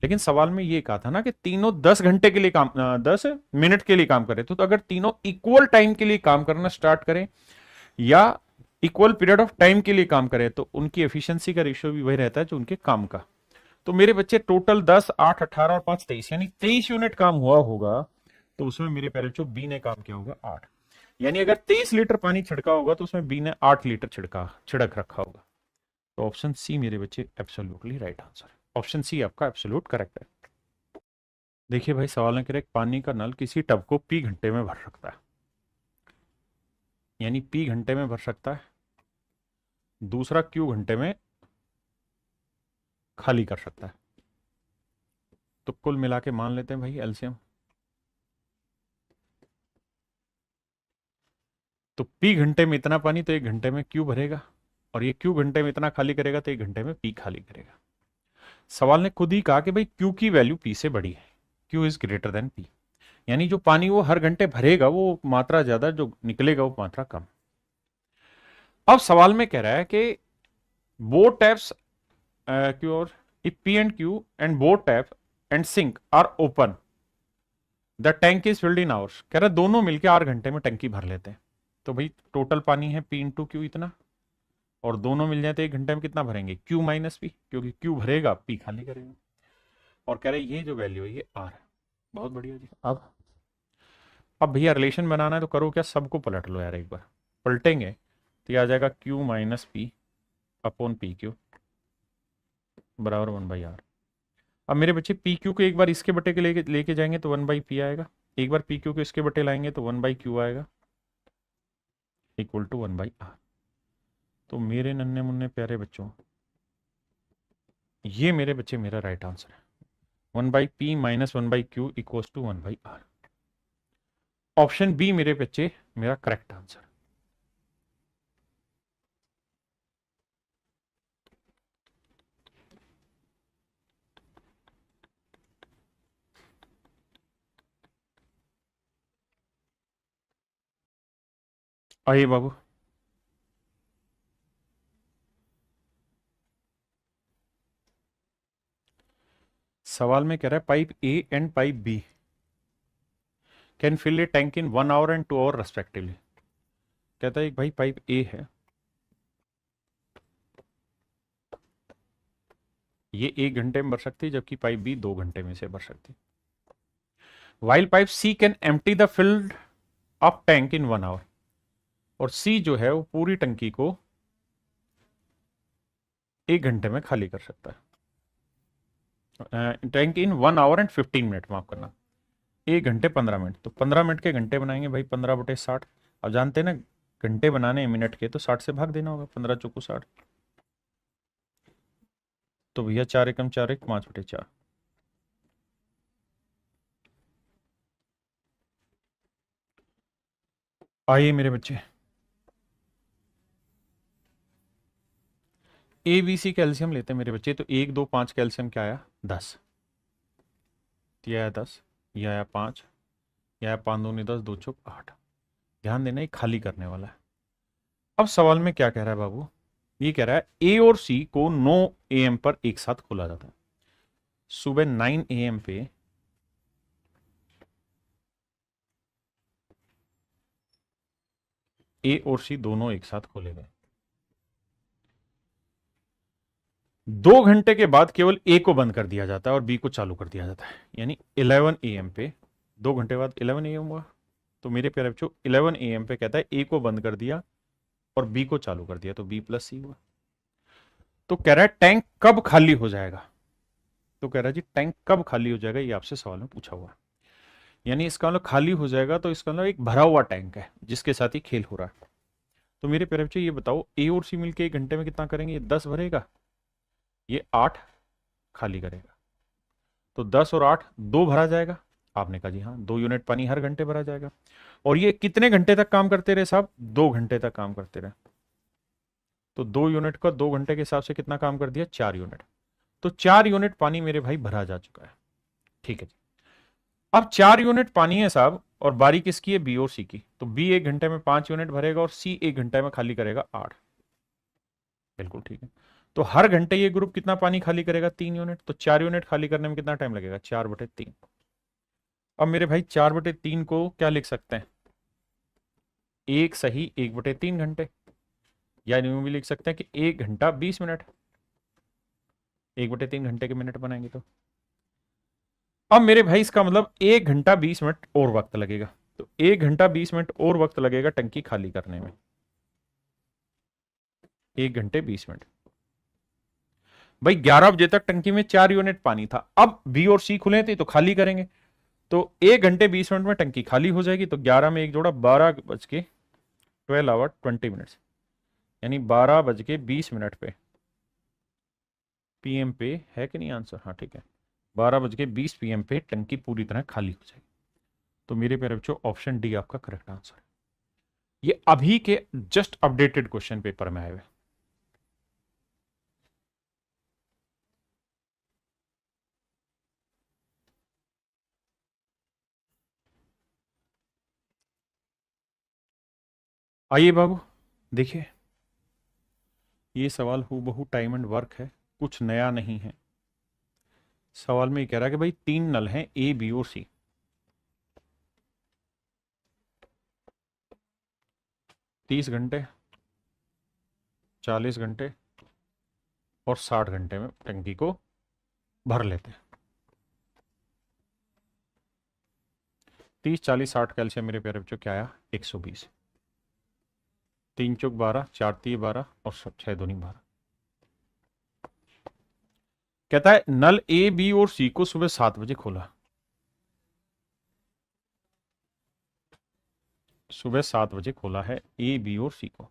लेकिन सवाल में ये कहा था ना कि तीनों 10 घंटे के लिए काम 10 मिनट के लिए काम करें। तो अगर तीनों इक्वल टाइम के लिए काम करना स्टार्ट करें या इक्वल पीरियड ऑफ टाइम के लिए काम करें तो उनकी एफिशिएंसी का रेशियो भी वही रहता है जो उनके काम का। तो मेरे बच्चे टोटल 10, 8, 18 और 5 23 यानी 23 यूनिट काम हुआ होगा। तो उसमें मेरे प्यारे बच्चों बी ने काम किया होगा 8। यानी अगर 23 लीटर पानी छिड़का होगा तो उसमें बी ने 8 लीटर छिड़क रखा होगा। तो ऑप्शन सी मेरे बच्चे एब्सोल्युटली राइट आंसर है। ऑप्शन सी आपका एब्सोल्यूट करेक्ट है। देखिए भाई सवाल ने कह पानी का नल किसी टब को पी घंटे में भर सकता है, यानी पी घंटे में भर सकता है, दूसरा क्यू घंटे में खाली कर सकता है। तो कुल मिला के मान लेते हैं भाई एलसीएम। तो पी घंटे में इतना पानी तो 1 घंटे में क्यू भरेगा और ये क्यू घंटे में इतना खाली करेगा तो 1 घंटे में पी खाली करेगा। सवाल ने खुद ही कहा कि भाई क्यू की वैल्यू पी से बड़ी है, Q is greater than P, यानी जो पानी वो हर घंटे भरेगा वो मात्रा ज्यादा, जो निकलेगा वो मात्रा कम। अब सवाल में कह रहा है कि बोथ टैप्स क्यू और if P and Q and both tap and sink are open the tank is filled in hours. कह रहा है दोनों मिलकर 8 घंटे में टंकी भर लेते हैं। तो भाई टोटल पानी है पी इंटू क्यू इतना और दोनों मिल जाए तो 1 घंटे में कितना भरेंगे? क्यू माइनस पी, क्योंकि क्यू भरेगा पी खाली करेगा। और कह रहे ये जो वैल्यू है ये आर है। बहुत बढ़िया जी। अब भैया रिलेशन बनाना है तो करो क्या, सबको पलट लो यार एक बार। पलटेंगे तो ये आ जाएगा Q minus P upon P Q बराबर 1/r। अब मेरे बच्चे पी क्यू को एक बार इसके बटे के लेके जाएंगे तो 1/p आएगा, एक बार पी क्यू को इसके बटे लाएंगे तो 1/q आएगा इक्वल टू 1/r। तो मेरे नन्हे मुन्ने प्यारे बच्चों ये मेरे बच्चे मेरा राइट आंसर है। 1/p minus 1/q equal to 1/r। Option B मेरे बच्चे मेरा करेक्ट आंसर। आइए बाबू, सवाल में कह रहा है pipe A and pipe B can fill a tank in 1 hour and 2 hour respectively. कहता है एक भाई पाइप ए है, ये 1 घंटे में भर सकती है, जबकि पाइप बी 2 घंटे में से भर सकती है। While pipe C can empty the filled up tank in 1 hour, और सी जो है वो पूरी टंकी को 1 घंटे में खाली कर सकता है। Tank in 1 hour and 15 minute, माफ करना, 1 घंटे 15 मिनट, तो 15 मिनट के घंटे बनाएंगे भाई 15/60। अब जानते हैं ना घंटे बनाने हैं मिनट के, तो 60 से भाग देना होगा, 15 चौको 60। तो भैया 4 एकम 4 एक 5/4। आइए मेरे बच्चे, ए बी सी कैल्शियम लेते हैं मेरे बच्चे। तो 1 2 5 कैल्शियम क्या आया 10, ये आया 10, ये आया 5, ये आया 5 दूनी 10, 2 चौक 8। ध्यान देना ये खाली करने वाला है। अब सवाल में क्या कह रहा है बाबू, ये कह रहा है ए और सी को 9 AM पर एक साथ खोला जाता है। सुबह 9 AM पे ए और सी दोनों एक साथ खोले गए। 2 घंटे के बाद केवल ए को बंद कर दिया जाता है और बी को चालू कर दिया जाता है, यानी 11 AM पे, 2 घंटे बाद 11 AM हुआ। तो मेरे प्यारे बच्चों 11 AM पे कहता है ए को बंद कर दिया और बी को चालू कर दिया, तो बी प्लस सी हुआ। तो कह रहा है टैंक कब खाली हो जाएगा, तो कह रहा है जी टैंक कब खाली हो जाएगा, ये आपसे सवाल में पूछा हुआ है। यानी इसका मतलब खाली हो जाएगा, तो इसका मतलब एक भरा हुआ टैंक है जिसके साथ ही खेल हो रहा है। तो मेरे प्यारे बच्चों ये बताओ ए और सी मिलके 1 घंटे में कितना करेंगे, ये 10 भरेगा, ये 8 खाली करेगा, तो 10 और 8 2 भरा जाएगा। आपने कहा जी हाँ, 2 यूनिट पानी हर घंटे भरा जाएगा। और ये कितने घंटे तक काम करते रहे साहब, 2 घंटे तक काम करते रहे। तो 2 यूनिट का 2 घंटे के हिसाब से कितना काम कर दिया, 4 यूनिट। तो 4 यूनिट पानी मेरे भाई भरा जा चुका है। ठीक है जी, अब 4 यूनिट पानी है साहब, और बारी किसकी है, बी और सी की। तो बी 1 घंटे में 5 यूनिट भरेगा और सी 1 घंटे में खाली करेगा 8। बिल्कुल ठीक है। तो हर घंटे ये ग्रुप कितना पानी खाली करेगा, 3 यूनिट। तो 4 यूनिट खाली करने में कितना टाइम लगेगा, 4/3। अब मेरे भाई 4/3 को क्या लिख सकते हैं, एक सही 1/3 घंटे, या यूं भी लिख सकते हैं कि 1 घंटा 20 मिनट। 1/3 घंटे के मिनट बनाएंगे तो अब मेरे भाई इसका मतलब 1 घंटा 20 मिनट और वक्त लगेगा। तो 1 घंटा 20 मिनट और वक्त लगेगा टंकी खाली करने में, 1 घंटे 20 मिनट। भाई 11 बजे तक टंकी में 4 यूनिट पानी था, अब बी और सी खुले थे तो खाली करेंगे। तो 1 घंटे 20 मिनट में टंकी खाली हो जाएगी। तो 11 में एक जोड़ा 12 बज के 12 hour 20 मिनट, यानी 12 बज के 20 मिनट पे PM पे है कि नहीं आंसर, हाँ ठीक है, 12 बज के 20 PM पे टंकी पूरी तरह खाली हो जाएगी। तो मेरे प्यारे बच्चों ऑप्शन डी आपका करेक्ट आंसर है। ये अभी के जस्ट अपडेटेड क्वेश्चन पेपर में आए हुए। आइए बाबू देखिए, ये सवाल हूबहू टाइम एंड वर्क है, कुछ नया नहीं है। सवाल में ये कह रहा है कि भाई 3 नल हैं ए बी और सी, 30 घंटे 40 घंटे और 60 घंटे में टंकी को भर लेते हैं। 30 40 60 कैल्शियम मेरे प्यारे बच्चों क्या आया, 120। 3 चौक 12, 4 3 12 और 6 दूनी 12। कहता है नल ए बी और सी को सुबह 7 बजे खोला, सुबह 7 बजे खोला है ए बी और सी को,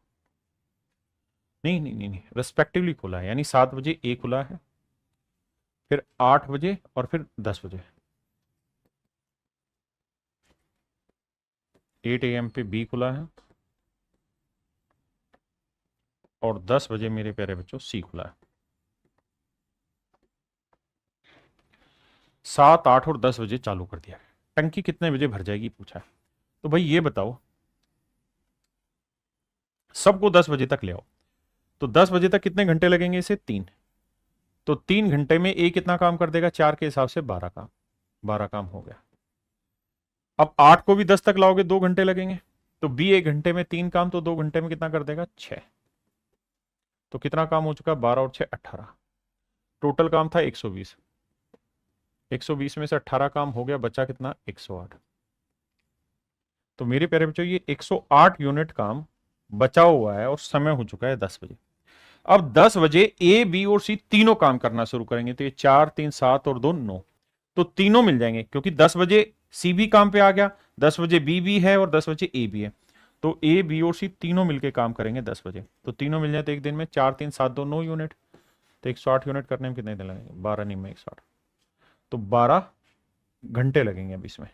नहीं नहीं नहीं नहीं, रेस्पेक्टिवली खोला है, यानी 7 बजे ए खुला है, फिर 8 बजे और फिर 10 बजे। 8 AM पे बी खुला है और 10 बजे मेरे प्यारे बच्चों सी खुला है। 7 8 और 10 बजे चालू कर दिया है। टंकी कितने बजे भर जाएगी पूछा है। तो भाई ये बताओ सबको 10 बजे तक ले आओ। तो 10 बजे तक कितने घंटे लगेंगे इसे? 3। तो 3 घंटे में ए कितना काम कर देगा? 4 के हिसाब से 12 काम। 12 काम हो गया। अब 8 को भी 10 तक लाओगे, 2 घंटे लगेंगे। तो बी 1 घंटे में 3 काम, तो 2 घंटे में कितना कर देगा? 6। तो कितना काम हो चुका? 12 और 6 18। टोटल काम था 120। 120 में से 18 काम हो गया, बचा कितना? 108। तो मेरे प्यारे बच्चों ये 108 यूनिट काम बचा हुआ है और समय हो चुका है 10 बजे। अब 10 बजे ए बी और सी तीनों काम करना शुरू करेंगे। तो ये 4 3 7 और 2 9, तो तीनों मिल जाएंगे, क्योंकि 10 बजे सी भी काम पे आ गया, 10 बजे बी भी है और 10 बजे ए भी है। तो ए बी और सी तीनों मिलके काम करेंगे 10 बजे। तो तीनों मिल जाए तो एक दिन में 4 3 7 2 9 यूनिट। तो 108 यूनिट करने में कितने दिन लगेंगे? 12 नहीं में 108, तो 12 घंटे लगेंगे अब इसमें।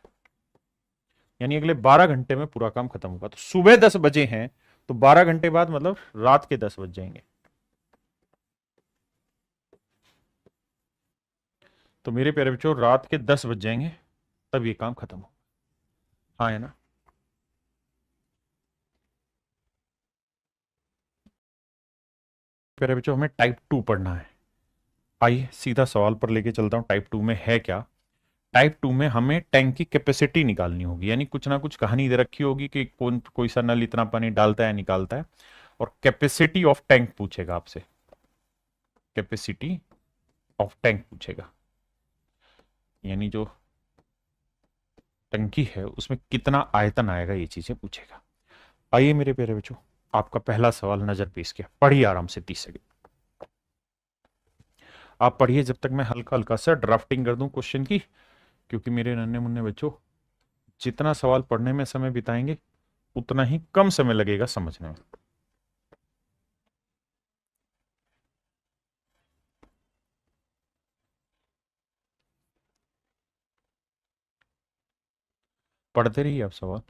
यानी अगले 12 घंटे में पूरा काम खत्म होगा। तो सुबह 10 बजे हैं तो 12 घंटे बाद मतलब रात के 10 बज जाएंगे। तो मेरे प्यारे बच्चों रात के 10 बज जाएंगे तब ये काम खत्म हो। हाँ है ना? प्यारे बच्चों हमें टाइप 2 पढ़ना है। आइए सीधा सवाल पर लेके चलता हूं। टाइप 2 में है क्या? टाइप 2 में हमें टैंक की कैपेसिटी निकालनी होगी, यानी कुछ ना कुछ कहानी दे रखी होगी कि कौन कोई सा नल इतना पानी डालता है निकालता है, और कैपेसिटी ऑफ टैंक पूछेगा आपसे। कैपेसिटी ऑफ टैंक पूछेगा, यानी जो टंकी है उसमें कितना आयतन आएगा, ये चीजें पूछेगा। आइए मेरे प्यारे बच्चों आपका पहला सवाल नजर पेश किया, पढ़िए आराम से 30 सेकंड आप पढ़िए, जब तक मैं हल्का हल्का सा ड्राफ्टिंग कर दूं क्वेश्चन की, क्योंकि मेरे नन्हे मुन्ने बच्चों जितना सवाल पढ़ने में समय बिताएंगे उतना ही कम समय लगेगा समझने में। पढ़ते रहिए आप सवाल।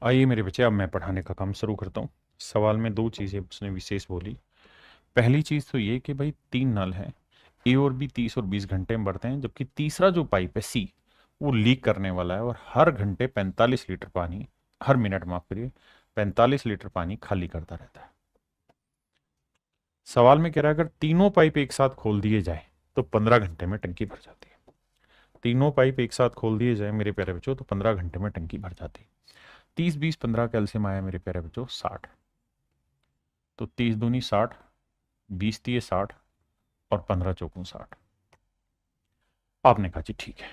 आइए मेरे बच्चे अब मैं पढ़ाने का काम शुरू करता हूँ। सवाल में दो चीजें उसने विशेष बोली। पहली चीज तो ये कि भाई 3 नल हैं, ए और बी 30 और 20 घंटे में बढ़ते हैं, जबकि तीसरा जो पाइप है सी वो लीक करने वाला है और हर घंटे 45 लीटर पानी, हर मिनट माफ करिए 45 लीटर पानी खाली करता रहता है। सवाल में कह रहा है अगर तीनों पाइप एक साथ खोल दिए जाए तो 15 घंटे में टंकी भर जाती है। तीनों पाइप एक साथ खोल दिए जाए मेरे प्यारे बच्चों तो 15 घंटे में टंकी भर जाती है। 30 20 15 कैल्शियम आया मेरे प्यारे बच्चों 60, तो 30 दूनी 60, 20 दिए 60 और 15 चौकूं 60। आपने कहा जी ठीक है।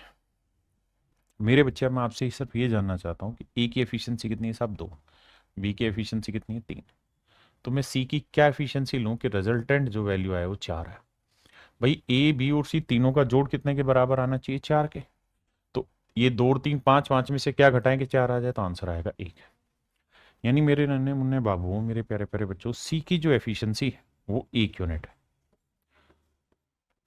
मेरे बच्चे मैं आपसे सिर्फ ये जानना चाहता हूँ कि ए की एफिशिएंसी कितनी है साहब? 2। बी की एफिशिएंसी कितनी है? 3। तो मैं सी की क्या एफिशिएंसी लूँ कि रिजल्टेंट जो वैल्यू आया वो 4 है। भाई ए बी और सी तीनों का जोड़ कितने के बराबर आना चाहिए? 4 के। तो ये 2 और 3 5, 5 में से क्या घटाएंगे 4 आ जाए तो आंसर आएगा 1। यानी मेरे नन्हे मुन्ने बाबुओं मेरे प्यारे प्यारे बच्चों सी की जो एफिशिएंसी है वो 1 यूनिट है।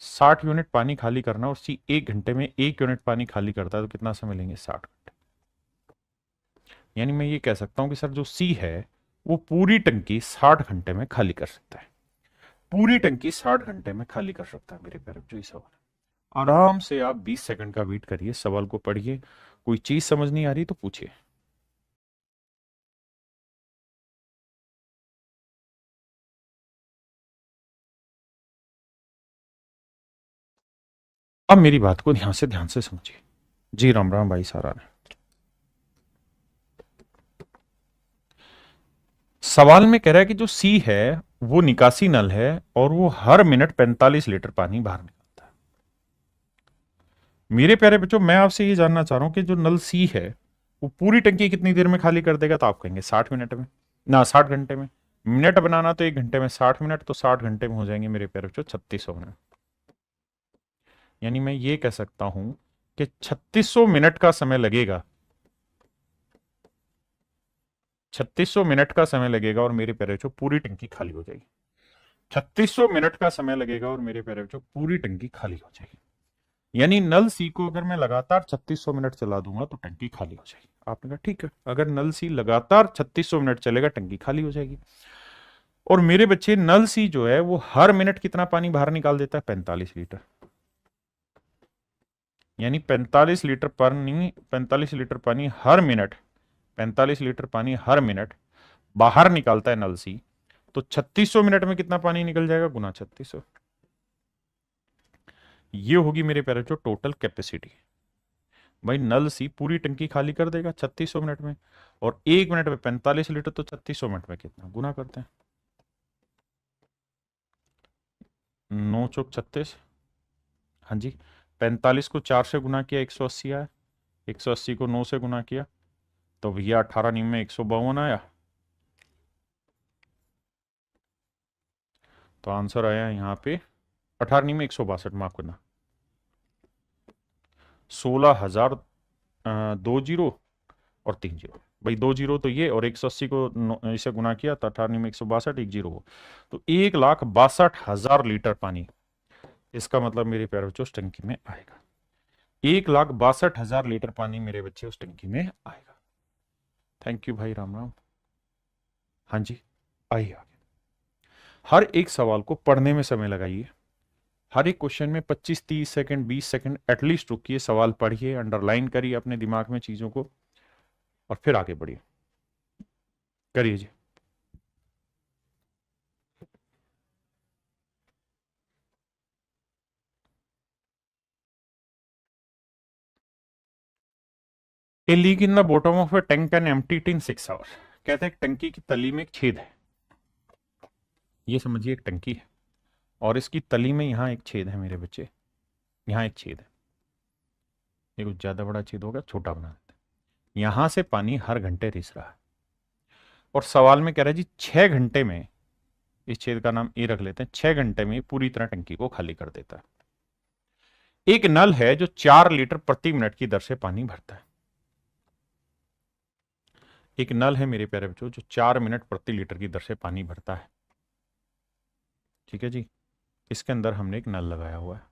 60 यूनिट पानी खाली करना और सी 1 घंटे में 1 यूनिट पानी खाली करता है तो कितना समय लेंगे? 60 घंटे। यानी मैं ये कह सकता हूं कि सर जो सी है वो पूरी टंकी 60 घंटे में खाली कर सकता है। पूरी टंकी 60 घंटे में खाली कर सकता है मेरे प्यारे बच्चों। ये सवाल आराम से आप 20 सेकंड का वेट करिए, सवाल को पढ़िए, कोई चीज समझ नहीं आ रही तो पूछिए। अब मेरी बात को ध्यान से समझिए। जी राम राम भाई सारा ने। सवाल में कह रहा है कि जो सी है वो निकासी नल है और वो हर मिनट 45 लीटर पानी बाहर निकालता है। मेरे प्यारे बच्चों मैं आपसे ये जानना चाह रहा हूं कि जो नल सी है वो पूरी टंकी कितनी देर में खाली कर देगा? तो आप कहेंगे 60 मिनट में, ना 60 घंटे में। मिनट बनाना तो 1 घंटे में, 60 मिनट तो 60 घंटे में हो जाएंगे मेरे प्यारे बच्चों 3600 मिनट। यानी मैं ये कह सकता हूं कि 3600 मिनट का समय लगेगा, 3600 मिनट का समय लगेगा और मेरे प्यारे बच्चों पूरी टंकी खाली हो जाएगी। 3600 मिनट का समय लगेगा और मेरे प्यारे बच्चों पूरी टंकी खाली हो जाएगी। यानी नल सी को अगर मैं लगातार 3600 मिनट चला दूंगा तो टंकी खाली हो जाएगी। आपने कहा ठीक है, अगर नल सी लगातार 3600 मिनट चलेगा टंकी खाली हो जाएगी। और मेरे बच्चे नल सी जो है वो हर मिनट कितना पानी बाहर निकाल देता है? 45 लीटर। यानी 45 लीटर पानी हर मिनट, 45 लीटर पानी हर मिनट बाहर निकालता है नल सी। तो 3600 मिनट में कितना पानी निकल जाएगा? गुना 3600। ये होगी मेरे प्यारे जो टोटल कैपेसिटी। भाई नल सी पूरी टंकी खाली कर देगा 3600 मिनट में, और 1 मिनट में 45 लीटर, तो 3600 मिनट में कितना? गुना करते हैं, 9 चौक 36। हाँ जी, 45 को 4 से गुना किया 180 आया, 180 को 9 से गुना किया तो भैया 18 नीम में 152 आया। तो आंसर आया यहाँ पे 18 नीम में 162, माफ करना, 16,000 2 जीरो और 3 जीरो। भाई 2 जीरो तो ये, और 180 को इसे गुना किया तो 18 में 162, 1 जीरो हो, तो 1,62,000 लीटर पानी इसका मतलब मेरे प्यारे बच्चों उस टंकी में आएगा। 1,62,000 लीटर पानी मेरे बच्चे उस टंकी में आएगा। थैंक यू भाई, राम राम। हाँ जी, आइए आगे। हर एक सवाल को पढ़ने में समय लगाइए। हर एक क्वेश्चन में 25 30 सेकंड 20 सेकंड एटलीस्ट रुकिए, सवाल पढ़िए, अंडरलाइन करिए अपने दिमाग में चीजों को, और फिर आगे बढ़िए। करिए जी। A leak in the bottom of a tank can empty in 6 hours. कहते हैं टंकी की तली में एक छेद है, ये समझिए एक टंकी है, और इसकी तली में यहां एक छेद है मेरे बच्चे, यहां एक छेद है। ये कुछ ज्यादा बड़ा छेद होगा, छोटा बना देते हैं। यहां से पानी हर घंटे रिस रहा है, और सवाल में कह रहा है जी 6 घंटे में, इस छेद का नाम ए रख लेते हैं, 6 घंटे में पूरी तरह टंकी को खाली कर देता है। एक नल है जो 4 लीटर प्रति मिनट की दर से पानी भरता है। एक नल है मेरे प्यारे बच्चों जो 4 मिनट प्रति लीटर की दर से पानी भरता है। ठीक है जी, इसके अंदर हमने एक नल लगाया हुआ है,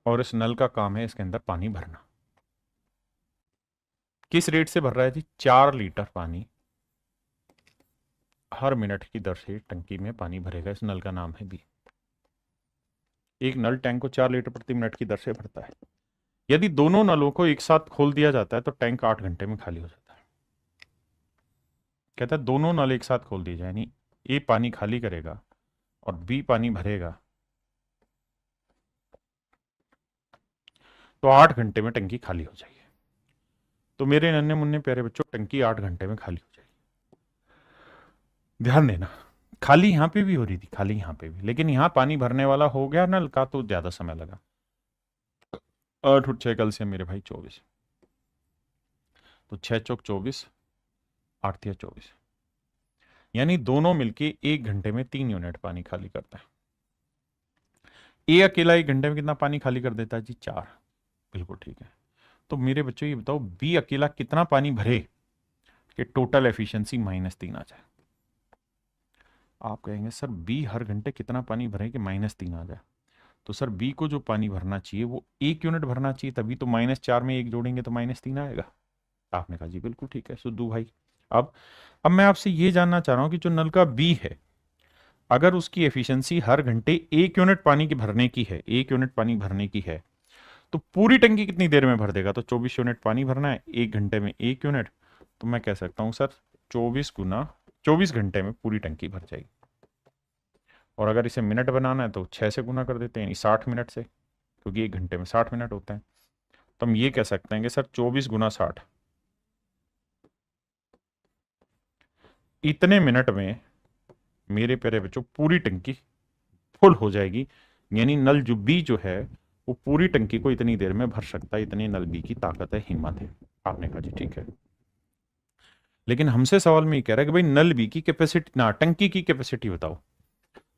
और इस नल का काम है इसके अंदर पानी भरना। किस रेट से भर रहा है जी? 4 लीटर पानी हर मिनट की दर से टंकी में पानी भरेगा। इस नल का नाम है बी। एक नल टैंक को 4 लीटर प्रति मिनट की दर से भरता है। यदि दोनों नलों को एक साथ खोल दिया जाता है तो टैंक 8 घंटे में खाली हो जाता है। कहता है दोनों नल एक साथ खोल दिए जाए, यानी ए पानी खाली करेगा और बी पानी भरेगा, तो 8 घंटे में टंकी खाली हो जाएगी। तो मेरे नन्हे मुन्ने प्यारे बच्चों, टंकी 8 घंटे में खाली हो जाएगी। ध्यान देना, खाली यहां पे भी हो रही थी, खाली यहां पे भी, लेकिन यहां पानी भरने वाला हो गया नल का तो ज्यादा समय लगा। 8 और 6 कल से मेरे भाई 24, तो 6 चौक 24, 8 तिया 24, यानी दोनों मिलके 1 घंटे में 3 यूनिट पानी खाली करता है। ए अकेला 1 घंटे में कितना पानी खाली कर देता है जी? 4। बिल्कुल ठीक है। तो मेरे बच्चों ये बताओ बी अकेला कितना पानी भरे कि टोटल एफिशिएंसी -3 आ जाए? आप कहेंगे सर बी हर घंटे कितना पानी भरे कि -3 आ जाए? तो सर बी को जो पानी भरना चाहिए वो 1 यूनिट भरना चाहिए, तभी तो -4 में 1 जोड़ेंगे तो -3 आएगा। आपने कहा जी बिल्कुल ठीक है सुद्धू भाई। अब मैं आपसे ये जानना चाह रहा हूं कि जो नल का बी है, अगर उसकी एफिशिएंसी हर घंटे 1 यूनिट पानी की भरने की है, 1 यूनिट पानी भरने की है, तो पूरी टंकी कितनी देर में भर देगा? तो 24 यूनिट पानी भरना है, 1 घंटे में 1 यूनिट, तो मैं कह सकता हूं सर 24 गुना 24 घंटे में पूरी टंकी भर जाएगी। और अगर इसे मिनट बनाना है तो 6 से गुना कर देते हैं, यानी 60 मिनट से, क्योंकि 1 घंटे में 60 मिनट होते हैं। तो हम ये कह सकते हैं कि सर 24 गुना 60, इतने मिनट में मेरे प्यारे बच्चों पूरी टंकी फुल हो जाएगी। यानी नल जो बी जो है वो पूरी टंकी को इतनी देर में भर सकता है, इतनी नल बी की ताकत है, हिम्मत है। आपने कहा जी ठीक है, लेकिन हमसे सवाल में ये कह रहा है कि भाई नल बी की कैपेसिटी ना टंकी की कैपेसिटी बताओ।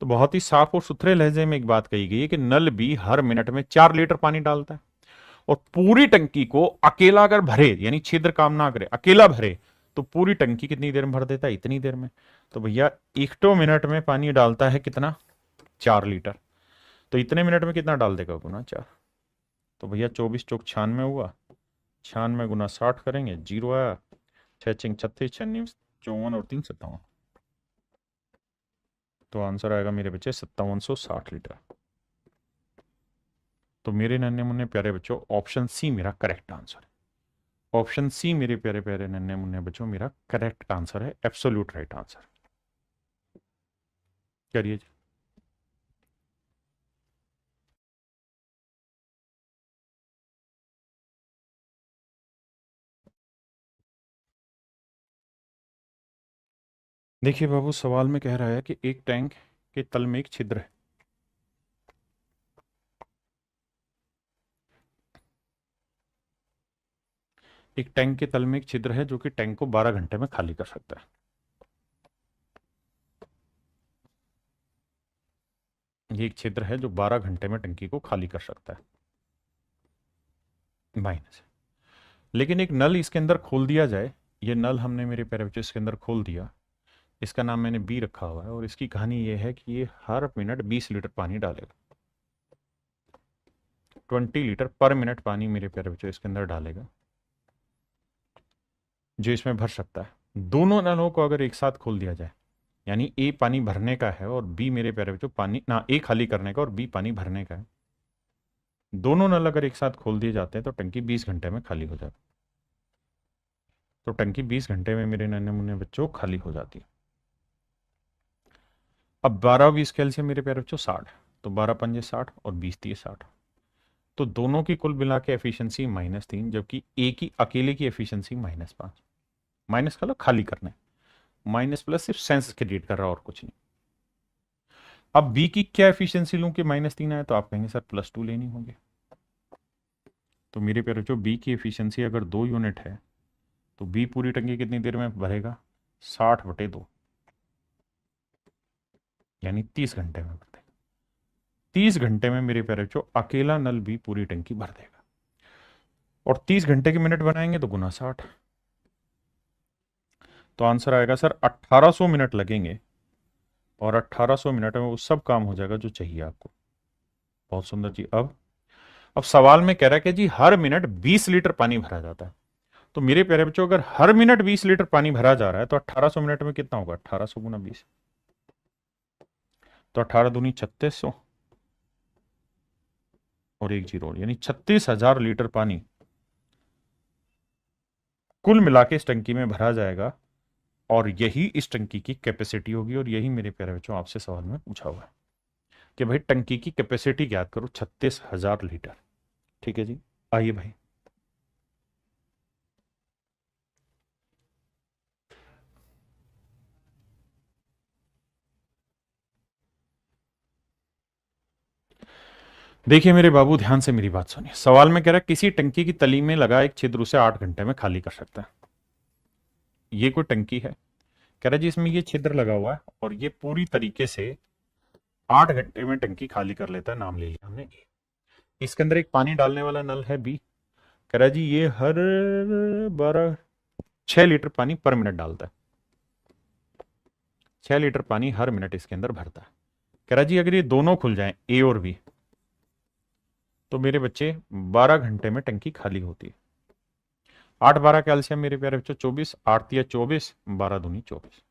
तो बहुत ही साफ और सुथरे लहजे में एक बात कही गई है कि नल बी हर मिनट में 4 लीटर पानी डालता है, और पूरी टंकी को अकेला अगर भरे, यानी छिद्र काम ना करे, अकेला भरे, तो पूरी टंकी कितनी देर में भर देता है? इतनी देर में। तो भैया 1 मिनट में पानी डालता है कितना? 4 लीटर। तो इतने मिनट में कितना डाल देगा, गुना 4। तो भैया 24 चौक 96 हुआ, 96 गुना 60 करेंगे, 0 आया, 6 चिंग 36, 6 54 और 3 57। तो आंसर आएगा मेरे बच्चे 5760 लीटर। तो मेरे नन्हे मुन्ने प्यारे बच्चों ऑप्शन सी मेरा करेक्ट आंसर है। ऑप्शन सी मेरे प्यारे प्यारे नन्हे मुन्ने बच्चों मेरा करेक्ट आंसर है, एब्सोल्यूट राइट आंसर। करिए जी। देखिए बाबू, सवाल में कह रहा है कि एक टैंक के तल में एक छिद्र है। एक टैंक के तल में एक छिद्र है जो कि टैंक को 12 घंटे में खाली कर सकता है। ये एक छिद्र है जो 12 घंटे में टंकी को खाली कर सकता है, माइनस। लेकिन एक नल इसके अंदर खोल दिया जाए, ये नल हमने मेरे प्यारे बच्चों इसके अंदर खोल दिया, इसका नाम मैंने बी रखा हुआ है, और इसकी कहानी ये है कि ये हर मिनट 20 लीटर पानी डालेगा। 20 लीटर पर मिनट पानी मेरे प्यारे बच्चों इसके अंदर डालेगा, जो इसमें भर सकता है। दोनों नलों को अगर एक साथ खोल दिया जाए, यानी ए पानी भरने का है और बी मेरे प्यारे बच्चों पानी ना, ए खाली करने का और बी पानी भरने का है, दोनों नल अगर एक साथ खोल दिए जाते हैं तो टंकी 20 घंटे में खाली हो जाती। तो टंकी 20 घंटे में मेरे नन्हे मुन्ने बच्चों खाली हो जाती है। अब 12 स्केल से मेरे प्यारे बच्चों 60, तो 12 पंजे 60 और 20 दिए 60। तो दोनों की कुल मिला के एफिशिएंसी -3, जबकि ए की अकेले की एफिशिएंसी -5। माइनस का खाली करना, माइनस प्लस सिर्फ सेंस क्रिएट कर रहा और कुछ नहीं। अब बी की क्या एफिशिएंसी लूं कि -3 आए, तो आप कहेंगे सर +2 लेनी होगी। तो मेरे प्यारे बच्चों बी की एफिशिएंसी अगर 2 यूनिट है तो बी पूरी टंकी कितनी देर में भरेगा, 60/2, यानी 30 घंटे में भर देगा। 30 घंटे में मेरे प्यारे बच्चों अकेला नल भी पूरी टंकी भर देगा। और 30 घंटे के मिनट बनाएंगे तो गुना 60, तो आंसर आएगा सर 1800 मिनट लगेंगे, और 1800 मिनट में वो सब काम हो जाएगा जो चाहिए आपको। बहुत सुंदर जी। अब सवाल में कह रहा है कि जी हर मिनट 20 लीटर पानी भरा जाता है। तो मेरे प्यारे बच्चों अगर हर मिनट 20 लीटर पानी भरा जा रहा है तो 1800 मिनट में कितना होगा, 1800 गुना 20, तो 18 दूनी 3600 और 1 जीरो, यानी 36,000 लीटर पानी कुल मिला के इस टंकी में भरा जाएगा। और यही इस टंकी की कैपेसिटी होगी, और यही मेरे प्यारे बच्चों आपसे सवाल में पूछा हुआ है कि भाई टंकी की कैपेसिटी ज्ञात करो, 36,000 लीटर। ठीक है जी, आइए भाई। देखिए मेरे बाबू, ध्यान से मेरी बात सुनिए। सवाल में कह रहा है किसी टंकी की तली में लगा एक छिद्र उसे 8 घंटे में खाली कर सकता है। ये कोई टंकी है, कह रहा है जी इसमें ये छिद्र लगा हुआ है और ये पूरी तरीके से 8 घंटे में टंकी खाली कर लेता है। नाम ले लिया हमने ए। इसके अंदर एक पानी डालने वाला नल है बी, कह रहा है जी ये हर 6 लीटर पानी पर मिनट डालता है। 6 लीटर पानी हर मिनट इसके अंदर भरता है। कह रहा है जी अगर ये दोनों खुल जाएं, ए और बी, तो मेरे बच्चे 12 घंटे में टंकी खाली होती है। 8 12 कैल्शियम मेरे प्यारे बच्चों 24, 8 तिया 24, 12 दूनी 24।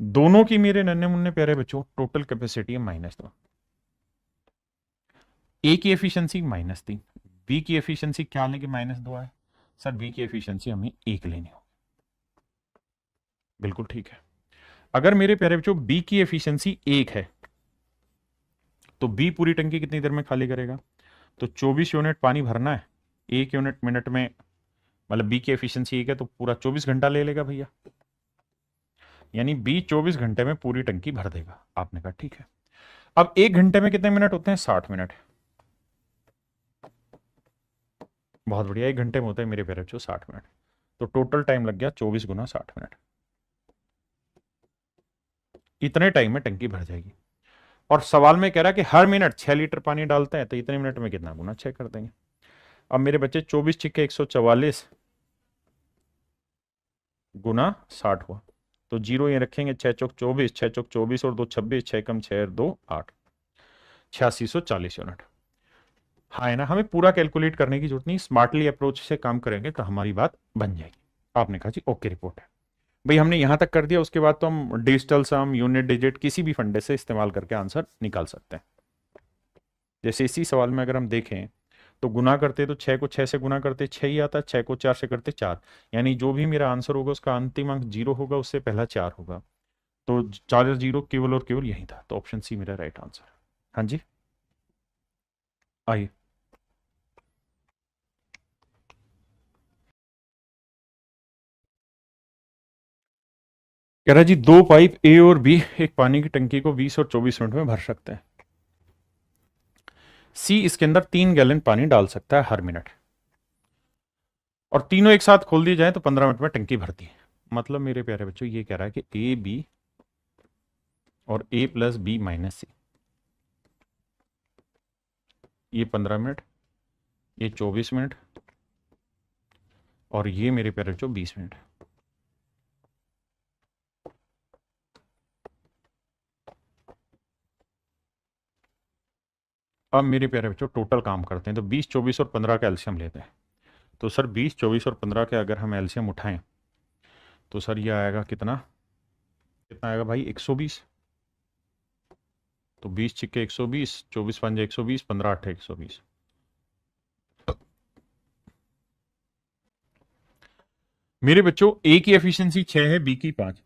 दोनों की मेरे नन्हे मुन्ने प्यारे बच्चों टोटल कैपेसिटी है -2। ए की एफिशिएंसी -3, बी की एफिशिएंसी क्या लेंगे, -2 है। सर बी की एफिशिएंसी हमें 1 लेनी होगी। बिल्कुल ठीक है। अगर मेरे प्यारे बच्चों बी की एफिशिएंसी 1 है तो बी पूरी टंकी कितनी देर में खाली करेगा, तो 24 यूनिट पानी भरना है, 1 यूनिट मिनट में, मतलब बी की एफिशिएंसी 1 है तो पूरा 24 घंटा ले लेगा भैया, यानी बी 24 घंटे में पूरी टंकी भर देगा। आपने कहा ठीक है। अब 1 घंटे में कितने मिनट होते हैं, 60 मिनट। बहुत बढ़िया, 1 घंटे में होते हैं मेरे प्यारे बच्चों 60 मिनट, तो टोटल टाइम लग गया 24 गुना 60 मिनट। इतने टाइम में टंकी भर जाएगी। और सवाल में कह रहा है कि हर मिनट 6 लीटर पानी डालते हैं, तो इतने मिनट में कितना, गुना 6 कर देंगे। अब मेरे बच्चे 24 छिक्के 144 गुना 60 हुआ, तो जीरो ये रखेंगे, 6 चौक 24, 6 चौक 24 और 2 26, 6 कम 6 और 2 8। 8640 यूनिट। हाँ है ना, हमें पूरा कैलकुलेट करने की जरूरत नहीं, स्मार्टली अप्रोच से काम करेंगे तो हमारी बात बन जाएगी। आपने कहा जी ओके रिपोर्ट है भाई, हमने यहां तक कर दिया, उसके बाद तो हम डिजिटल सम, यूनिट डिजिट किसी भी फंडे से इस्तेमाल करके आंसर निकाल सकते हैं। जैसे इसी सवाल में अगर हम देखें तो गुना करते तो 6 को 6 से गुना करते 6 ही आता, 6 को 4 से करते 4, यानी जो भी मेरा आंसर होगा उसका अंतिम अंक 0 होगा, उससे पहला 4 होगा, तो 4 0 केवल और केवल यही था, तो ऑप्शन सी मेरा राइट आंसर। हाँ जी आइए। कह रहा जी दो पाइप ए और बी एक पानी की टंकी को 20 और 24 मिनट में भर सकते हैं। सी इसके अंदर 3 गैलन पानी डाल सकता है हर मिनट, और तीनों एक साथ खोल दिए जाए तो 15 मिनट में टंकी भरती है। मतलब मेरे प्यारे बच्चों ये कह रहा है कि ए बी और ए प्लस बी माइनस सी, ये 15 मिनट, ये 24 मिनट, और ये मेरे प्यारे बच्चों 20 मिनट। अब मेरे प्यारे बच्चों टोटल काम करते हैं, तो 20 24 और 15 का एलसीएम लेते हैं। तो सर 20 24 और 15 के अगर हम एलसीएम उठाएं तो सर ये आएगा कितना, कितना आएगा भाई 120। तो 20 छिक्के 120, 24 पंजे 120, 15 अट्ठे 120। मेरे बच्चों ए की एफिशिएंसी 6 है, बी की 5,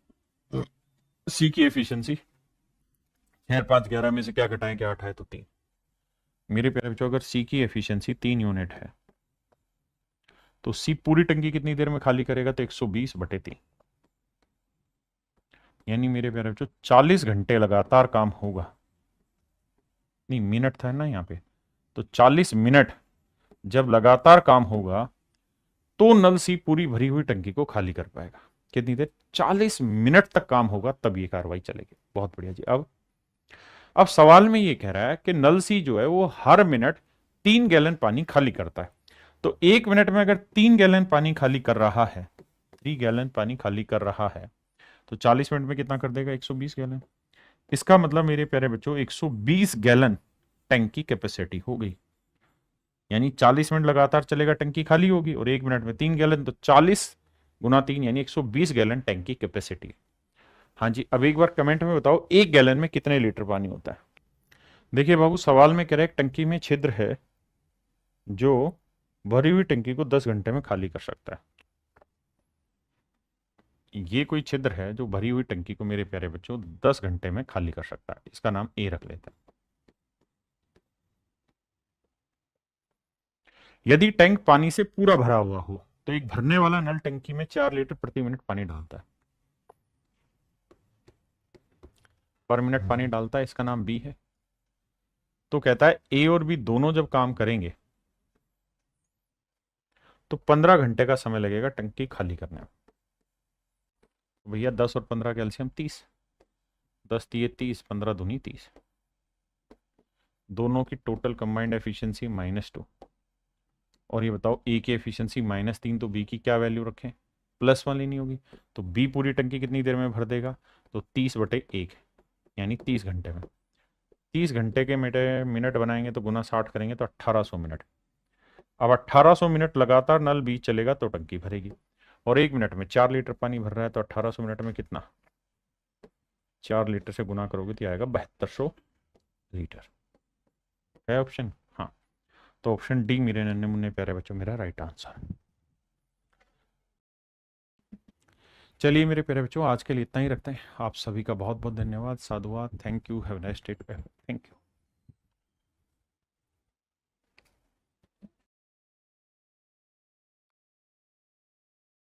सी की एफिशिएंसी 6 5 11 में से क्या घटाएं क्या 8 है तो 3। मेरे प्यारे बच्चों अगर सी की एफिशिएंसी 3 यूनिट है तो सी पूरी टंकी कितनी देर में खाली करेगा, तो 120/3, यानी मेरे प्यारे बच्चों 40 घंटे लगातार काम होगा। नहीं मिनट था ना यहाँ पे, तो 40 मिनट जब लगातार काम होगा तो नल सी पूरी भरी हुई टंकी को खाली कर पाएगा। कितनी देर, 40 मिनट तक काम होगा तब ये कार्रवाई चलेगी। बहुत बढ़िया जी। अब सवाल में ये कह रहा है कि नल सी जो है वो हर मिनट 3 गैलन पानी खाली करता है, तो 1 मिनट में अगर 3 गैलन पानी खाली कर रहा है, 3 गैलन पानी खाली कर रहा है, तो 40 मिनट में कितना कर देगा, 120 गैलन। इसका मतलब मेरे प्यारे बच्चों 120 गैलन टैंक की कैपेसिटी हो गई, यानी 40 मिनट लगातार चलेगा, टंकी खाली होगी, और 1 मिनट में 3 गैलन, तो 40 गुना 3 यानी 120 गैलन टैंक की कैपेसिटी। हाँ जी, अब एक बार कमेंट में बताओ 1 गैलन में कितने लीटर पानी होता है। देखिए बाबू सवाल में कह रहा है टंकी में छिद्र है जो भरी हुई टंकी को 10 घंटे में खाली कर सकता है। ये कोई छिद्र है जो भरी हुई टंकी को मेरे प्यारे बच्चों 10 घंटे में खाली कर सकता है, इसका नाम ए रख लेते हैं। यदि टैंक पानी से पूरा भरा हुआ हो तो एक भरने वाला नल टंकी में 4 लीटर प्रति मिनट पानी डालता है, पर मिनट पानी डालता है, इसका नाम बी है। तो कहता है ए और बी दोनों जब काम करेंगे तो 15 घंटे का समय लगेगा टंकी खाली करने में। भैया 10 और 15 का एलसीएम 30, 10 दिए 30, 15 दूनी 30, दोनों की टोटल कंबाइंड एफिशिएंसी -2, और ये बताओ ए की एफिशिएंसी -3, तो बी की क्या वैल्यू रखें, +1 लेनी होगी। तो बी पूरी टंकी कितनी देर में भर देगा, तो 30/1 यानी 30 घंटे में। 30 घंटे के मिनट बनाएंगे तो गुना 60 करेंगे तो 1800 मिनट। अब 1800 मिनट लगातार नल बी चलेगा तो टंकी भरेगी, और 1 मिनट में 4 लीटर पानी भर रहा है, तो 1800 मिनट में कितना, 4 लीटर से गुना करोगे तो आएगा 7200 लीटर। है ऑप्शन, हाँ, तो ऑप्शन डी मेरे नन्हे मुन्ने प्यारे बच्चों मेरा राइट आंसर। चलिए मेरे प्यारे बच्चों आज के लिए इतना ही रखते हैं। आप सभी का बहुत बहुत धन्यवाद, साधुवाद, thank you, have nice day, thank you.